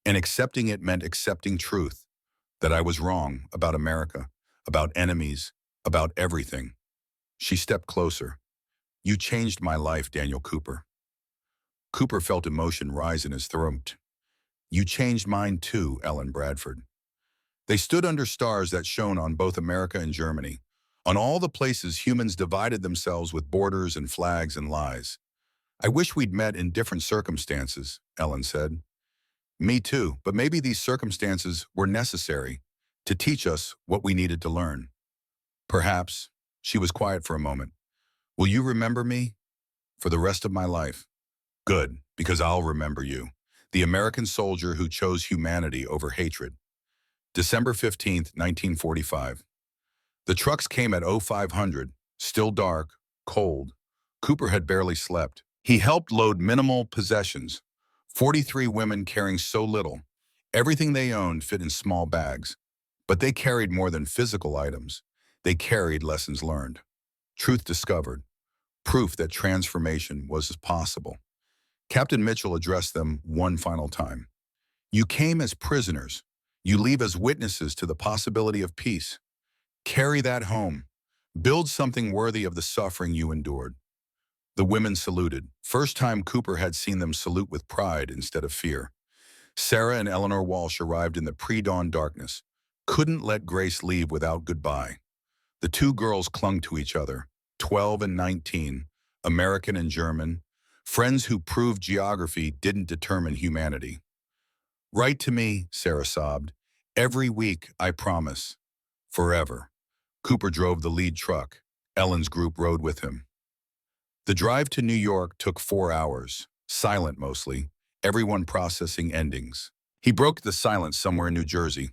A: and accepting it meant accepting truth. that I was wrong about America, about enemies, about everything. She stepped closer. You changed my life, Daniel Cooper. Cooper felt emotion rise in his throat. You changed mine too, Ellen Bradford. They stood under stars that shone on both America and Germany, on all the places humans divided themselves with borders and flags and lies. I wish we'd met in different circumstances, Ellen said. Me too, but maybe these circumstances were necessary to teach us what we needed to learn. Perhaps. She was quiet for a moment. Will you remember me? For the rest of my life. Good, because I'll remember you. The American soldier who chose humanity over hatred. December 15th, 1945. The trucks came at 0500, still dark, cold. Cooper had barely slept. He helped load minimal possessions. 43 women carrying so little. Everything they owned fit in small bags. But they carried more than physical items. They carried lessons learned. Truth discovered. Proof that transformation was possible. Captain Mitchell addressed them one final time. You came as prisoners. You leave as witnesses to the possibility of peace. Carry that home. Build something worthy of the suffering you endured. The women saluted. First time Cooper had seen them salute with pride instead of fear. Sarah and Eleanor Walsh arrived in the pre-dawn darkness. Couldn't let Grace leave without goodbye. The two girls clung to each other, 12 and 19, American and German, friends who proved geography didn't determine humanity. Write to me, Sarah sobbed. Every week, I promise. Forever. Cooper drove the lead truck. Ellen's group rode with him. The drive to New York took 4 hours, silent mostly, everyone processing endings. He broke the silence somewhere in New Jersey.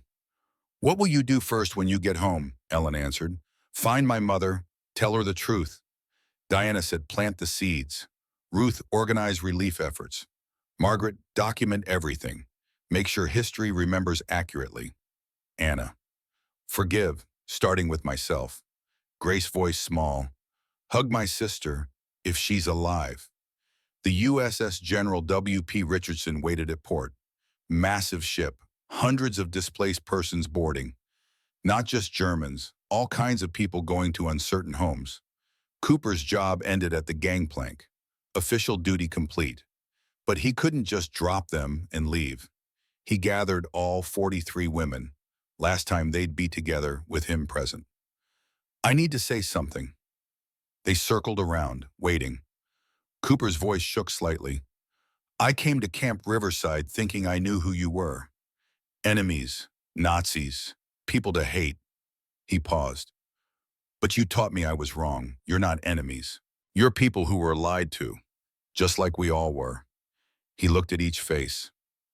A: What will you do first when you get home? Ellen answered. Find my mother, tell her the truth. Diana said plant the seeds. Ruth, organize relief efforts. Margaret, document everything. Make sure history remembers accurately. Anna, forgive, starting with myself. Grace, voice small. Hug my sister, if she's alive. The USS General W.P. Richardson waited at port. Massive ship, hundreds of displaced persons boarding. Not just Germans, all kinds of people going to uncertain homes. Cooper's job ended at the gangplank. Official duty complete. But he couldn't just drop them and leave. He gathered all 43 women. Last time they'd be together with him present. I need to say something. They circled around, waiting. Cooper's voice shook slightly. I came to Camp Riverside thinking I knew who you were. Enemies, Nazis, people to hate. He paused. But you taught me I was wrong. You're not enemies. You're people who were lied to, just like we all were. He looked at each face,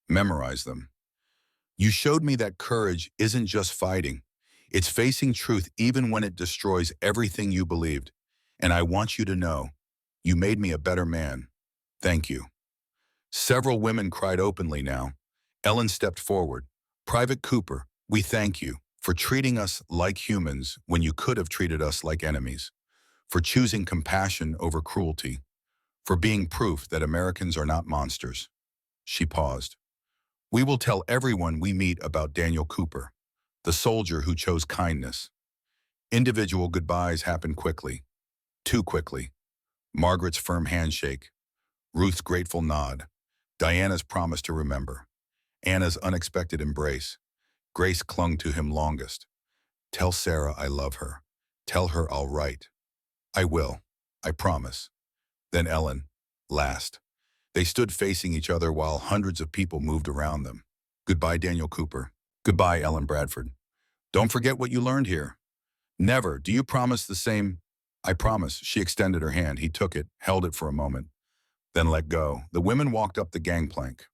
A: memorized them. You showed me that courage isn't just fighting. It's facing truth even when it destroys everything you believed. And I want you to know, you made me a better man. Thank you. Several women cried openly now. Ellen stepped forward. Private Cooper, we thank you for treating us like humans when you could have treated us like enemies, for choosing compassion over cruelty, for being proof that Americans are not monsters. She paused. We will tell everyone we meet about Daniel Cooper, the soldier who chose kindness. Individual goodbyes happened quickly, too quickly. Margaret's firm handshake, Ruth's grateful nod, Diana's promise to remember, Anna's unexpected embrace. Grace clung to him longest. Tell Sarah I love her. Tell her I'll write. I will. I promise. Then Ellen, last. They stood facing each other while hundreds of people moved around them. Goodbye, Daniel Cooper. Goodbye, Ellen Bradford. Don't forget what you learned here. Never. Do you promise the same? I promise. She extended her hand. He took it, held it for a moment, then let go. The women walked up the gangplank.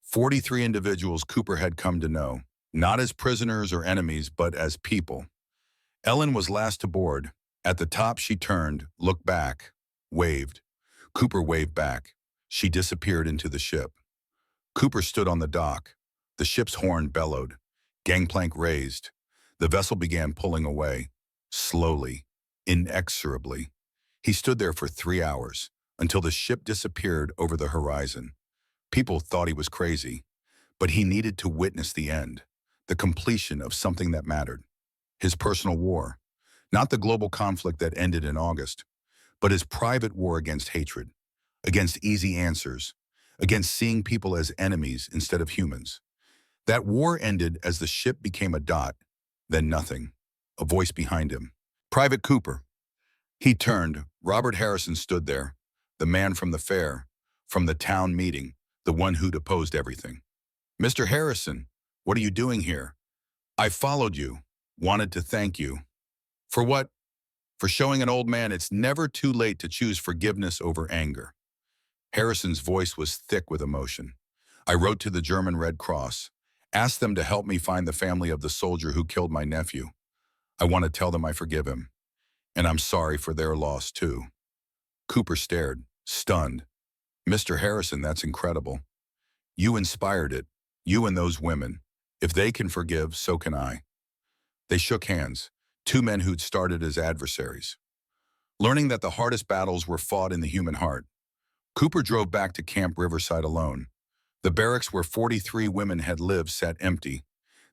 A: 43 individuals Cooper had come to know, not as prisoners or enemies, but as people. Ellen was last to board. At the top, she turned, looked back, waved. Cooper waved back. She disappeared into the ship. Cooper stood on the dock. The ship's horn bellowed. Gangplank raised. The vessel began pulling away. Slowly, inexorably. He stood there for 3 hours, until the ship disappeared over the horizon. People thought he was crazy, but he needed to witness the end. the completion of something that mattered. His personal war, not the global conflict that ended in August, but his private war against hatred, against easy answers, against seeing people as enemies instead of humans. That war ended as the ship became a dot, then nothing, a voice behind him. Private Cooper. He turned. Robert Harrison stood there, the man from the fair, from the town meeting, the one who'd opposed everything. Mr. Harrison, what are you doing here? I followed you, wanted to thank you. For what? For showing an old man it's never too late to choose forgiveness over anger. Harrison's voice was thick with emotion. I wrote to the German Red Cross, asked them to help me find the family of the soldier who killed my nephew. I want to tell them I forgive him, and I'm sorry for their loss too. Cooper stared, stunned. Mr. Harrison, that's incredible. You inspired it, you and those women. If they can forgive, so can I. They shook hands, two men who'd started as adversaries. Learning that the hardest battles were fought in the human heart, Cooper drove back to Camp Riverside alone. The barracks where 43 women had lived sat empty.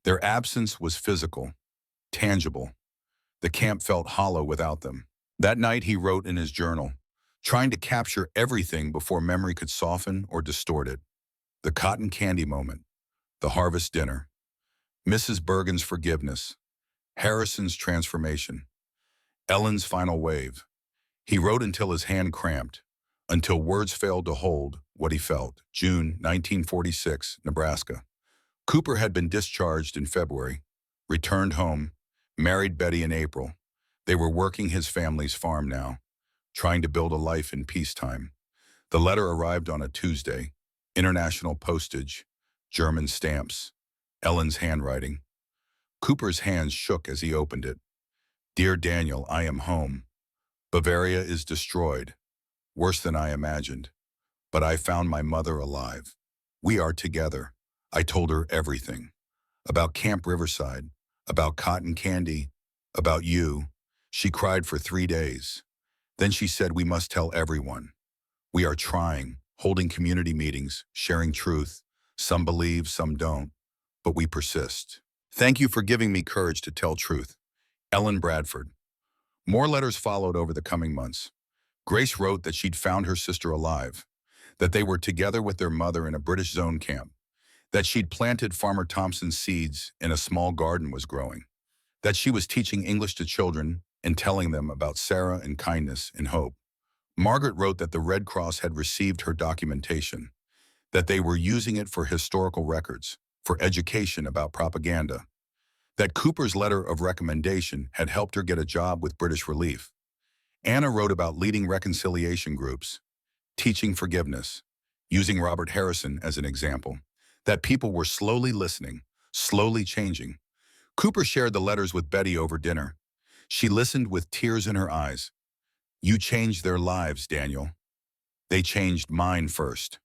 A: Their absence was physical, tangible. The camp felt hollow without them. That night he wrote in his journal, trying to capture everything before memory could soften or distort it. The cotton candy moment, the harvest dinner, Mrs. Bergen's forgiveness, Harrison's transformation, Ellen's final wave. He wrote until his hand cramped, until words failed to hold what he felt. June 1946, Nebraska. Cooper had been discharged in February, returned home, married Betty in April. They were working his family's farm now, trying to build a life in peacetime. The letter arrived on a Tuesday, international postage, German stamps, Ellen's handwriting. Cooper's hands shook as he opened it. Dear Daniel, I am home. Bavaria is destroyed, worse than I imagined. But I found my mother alive. We are together. I told her everything. About Camp Riverside, about cotton candy, about you. She cried for 3 days. Then she said we must tell everyone. We are trying, holding community meetings, sharing truth. Some believe, some don't, but we persist. Thank you for giving me courage to tell truth. Ellen Bradford. More letters followed over the coming months. Grace wrote that she'd found her sister alive, that they were together with their mother in a British zone camp, that she'd planted Farmer Thompson's seeds and a small garden was growing, that she was teaching English to children and telling them about Sarah and kindness and hope. Margaret wrote that the Red Cross had received her documentation, that they were using it for historical records, for education about propaganda, that Cooper's letter of recommendation had helped her get a job with British Relief. Anna wrote about leading reconciliation groups, teaching forgiveness, using Robert Harrison as an example, that people were slowly listening, slowly changing. Cooper shared the letters with Betty over dinner. She listened with tears in her eyes. You changed their lives, Daniel. They changed mine first.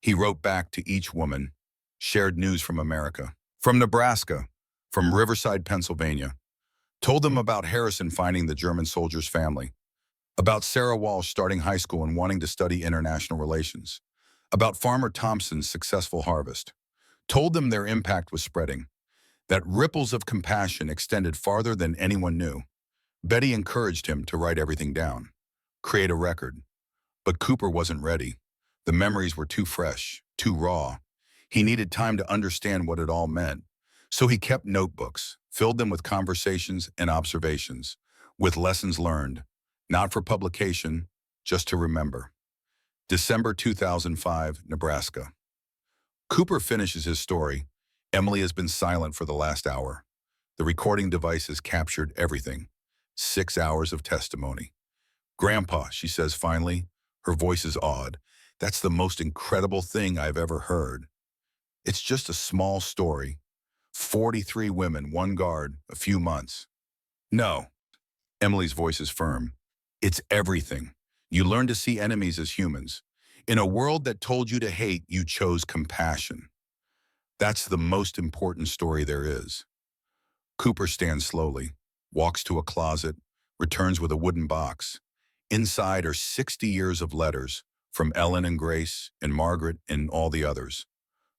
A: He wrote back to each woman, shared news from America, from Nebraska, from Riverside, Pennsylvania, told them about Harrison finding the German soldier's family, about Sarah Walsh starting high school and wanting to study international relations, about Farmer Thompson's successful harvest, told them their impact was spreading, that ripples of compassion extended farther than anyone knew. Betty encouraged him to write everything down, create a record. But Cooper wasn't ready. The memories were too fresh, too raw. He needed time to understand what it all meant. So he kept notebooks, filled them with conversations and observations, with lessons learned, not for publication, just to remember. December 2005, Nebraska. Cooper finishes his story. Emily has been silent for the last hour. The recording device has captured everything. 6 hours of testimony. Grandpa, she says finally, her voice is awed. That's the most incredible thing I've ever heard. It's just a small story. 43 women, one guard, a few months. No. Emily's voice is firm. It's everything. You learn to see enemies as humans. In a world that told you to hate, you chose compassion. That's the most important story there is. Cooper stands slowly, walks to a closet, returns with a wooden box. Inside are 60 years of letters from Ellen and Grace and Margaret and all the others.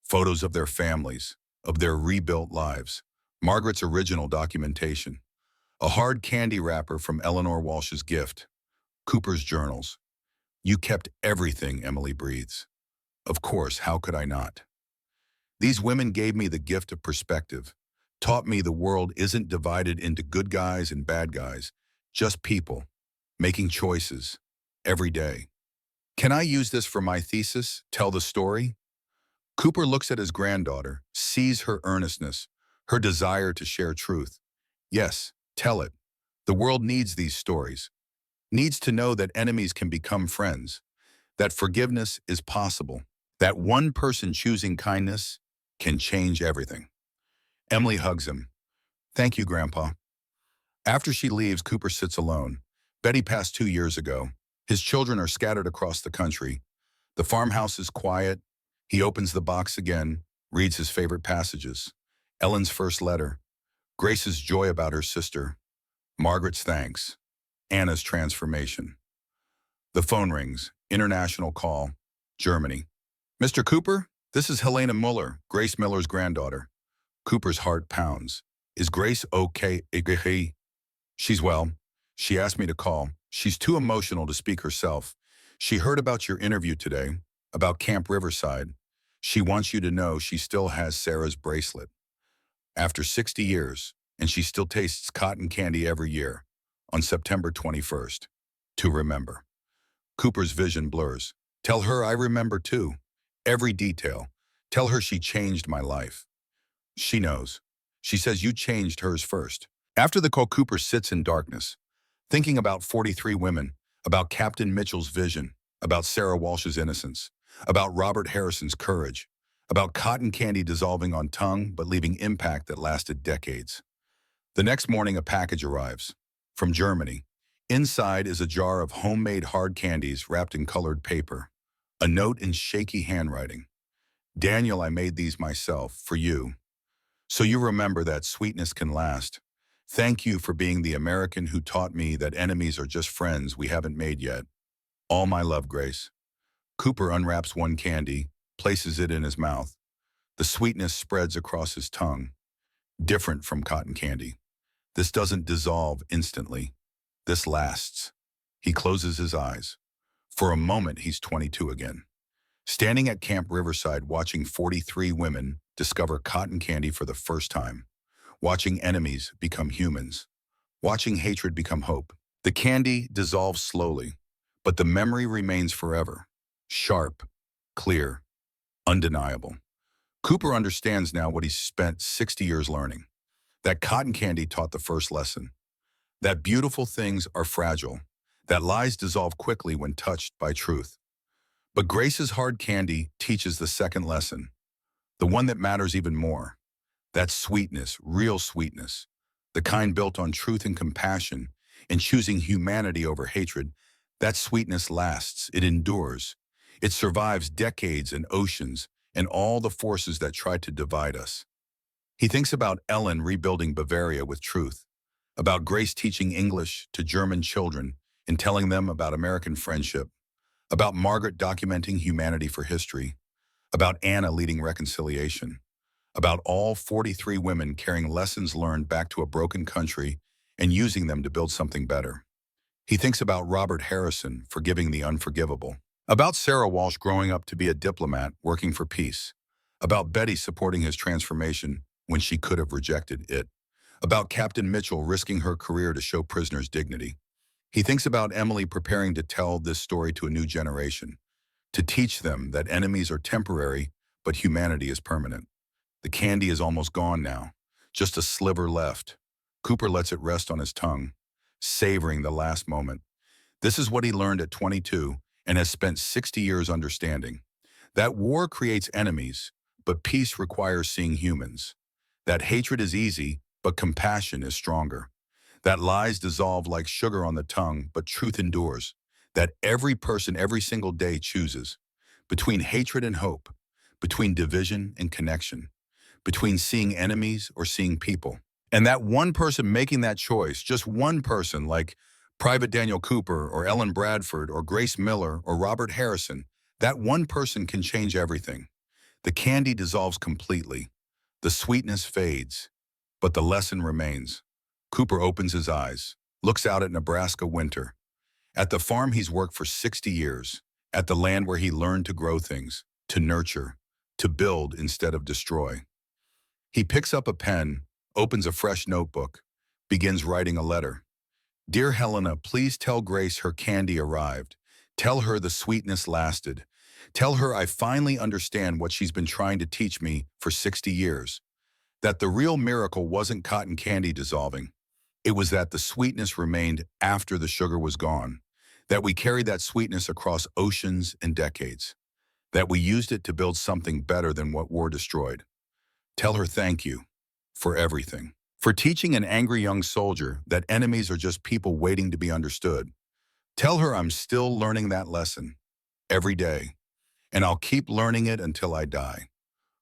A: Photos of their families, of their rebuilt lives, Margaret's original documentation. A hard candy wrapper from Eleanor Walsh's gift. Cooper's journals. You kept everything, Emily breathes. Of course, how could I not? These women gave me the gift of perspective, taught me the world isn't divided into good guys and bad guys, just people, making choices, every day. Can I use this for my thesis, tell the story? Cooper looks at his granddaughter, sees her earnestness, her desire to share truth. Yes, tell it. The world needs these stories, needs to know that enemies can become friends, that forgiveness is possible, that one person choosing kindness can change everything. Emily hugs him. Thank you, Grandpa. After she leaves, Cooper sits alone. Betty passed 2 years ago. His children are scattered across the country. The farmhouse is quiet. He opens the box again, reads his favorite passages. Ellen's first letter, Grace's joy about her sister, Margaret's thanks, Anna's transformation. The phone rings, international call, Germany. Mr. Cooper, this is Helena Muller, Grace Miller's granddaughter. Cooper's heart pounds. Is Grace okay? She's well. She asked me to call. She's too emotional to speak herself. She heard about your interview today, about Camp Riverside. She wants you to know she still has Sarah's bracelet. After 60 years, and she still tastes cotton candy every year, on September 21st, to remember. Cooper's vision blurs. Tell her I remember too. Every detail. Tell her she changed my life. She knows. She says you changed hers first. After the call, Cooper sits in darkness, thinking about 43 women, about Captain Mitchell's vision, about Sarah Walsh's innocence, about Robert Harrison's courage, about cotton candy dissolving on tongue but leaving impact that lasted decades. The next morning, a package arrives from Germany. Inside is a jar of homemade hard candies wrapped in colored paper. A note in shaky handwriting. Daniel, I made these myself, for you. So you remember that sweetness can last. Thank you for being the American who taught me that enemies are just friends we haven't made yet. All my love, Grace. Cooper unwraps one candy, places it in his mouth. The sweetness spreads across his tongue. Different from cotton candy. This doesn't dissolve instantly. This lasts. He closes his eyes. For a moment, he's 22 again. Standing at Camp Riverside watching 43 women discover cotton candy for the first time. Watching enemies become humans. Watching hatred become hope. The candy dissolves slowly, but the memory remains forever. Sharp, clear, undeniable. Cooper understands now what he's spent 60 years learning. That cotton candy taught the first lesson. That beautiful things are fragile. That lies dissolve quickly when touched by truth. But Grace's hard candy teaches the second lesson, the one that matters even more. That sweetness, real sweetness, the kind built on truth and compassion, and choosing humanity over hatred, that sweetness lasts, it endures. It survives decades and oceans and all the forces that try to divide us. He thinks about Ellen rebuilding Bavaria with truth, about Grace teaching English to German children and telling them about American friendship, about Margaret documenting humanity for history, about Anna leading reconciliation, about all 43 women carrying lessons learned back to a broken country and using them to build something better. He thinks about Robert Harrison forgiving the unforgivable, about Sarah Walsh growing up to be a diplomat working for peace, about Betty supporting his transformation when she could have rejected it, about Captain Mitchell risking her career to show prisoners dignity. He thinks about Emily preparing to tell this story to a new generation, to teach them that enemies are temporary, but humanity is permanent. The candy is almost gone now, just a sliver left. Cooper lets it rest on his tongue, savoring the last moment. This is what he learned at 22 and has spent 60 years understanding. That war creates enemies, but peace requires seeing humans. That hatred is easy, but compassion is stronger. That lies dissolve like sugar on the tongue, but truth endures. That every person every single day chooses between hatred and hope, between division and connection, between seeing enemies or seeing people. And that one person making that choice, just one person like Private Daniel Cooper or Ellen Bradford or Grace Miller or Robert Harrison, that one person can change everything. The candy dissolves completely. The sweetness fades. But the lesson remains. Cooper opens his eyes, looks out at Nebraska winter, at the farm he's worked for 60 years, at the land where he learned to grow things, to nurture, to build instead of destroy. He picks up a pen, opens a fresh notebook, begins writing a letter. Dear Helena, please tell Grace her candy arrived. Tell her the sweetness lasted. Tell her I finally understand what she's been trying to teach me for 60 years. That the real miracle wasn't cotton candy dissolving. It was that the sweetness remained after the sugar was gone. That we carried that sweetness across oceans and decades. That we used it to build something better than what war destroyed. Tell her thank you for everything. For teaching an angry young soldier that enemies are just people waiting to be understood. Tell her I'm still learning that lesson every day, and I'll keep learning it until I die.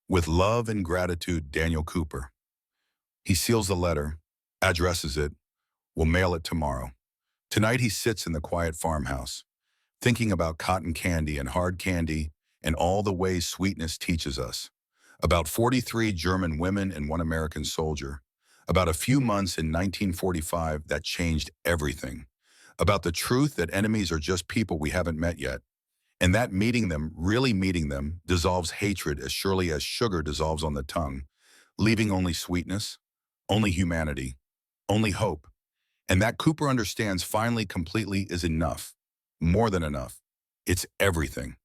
A: With love and gratitude, Daniel Cooper. He seals the letter, addresses it, will mail it tomorrow. Tonight he sits in the quiet farmhouse, thinking about cotton candy and hard candy and all the ways sweetness teaches us. About 43 German women and one American soldier. About a few months in 1945 that changed everything. About the truth that enemies are just people we haven't met yet. And that meeting them, really meeting them, dissolves hatred as surely as sugar dissolves on the tongue, leaving only sweetness, only humanity, only hope. And that Cooper understands finally completely is enough. More than enough. It's everything.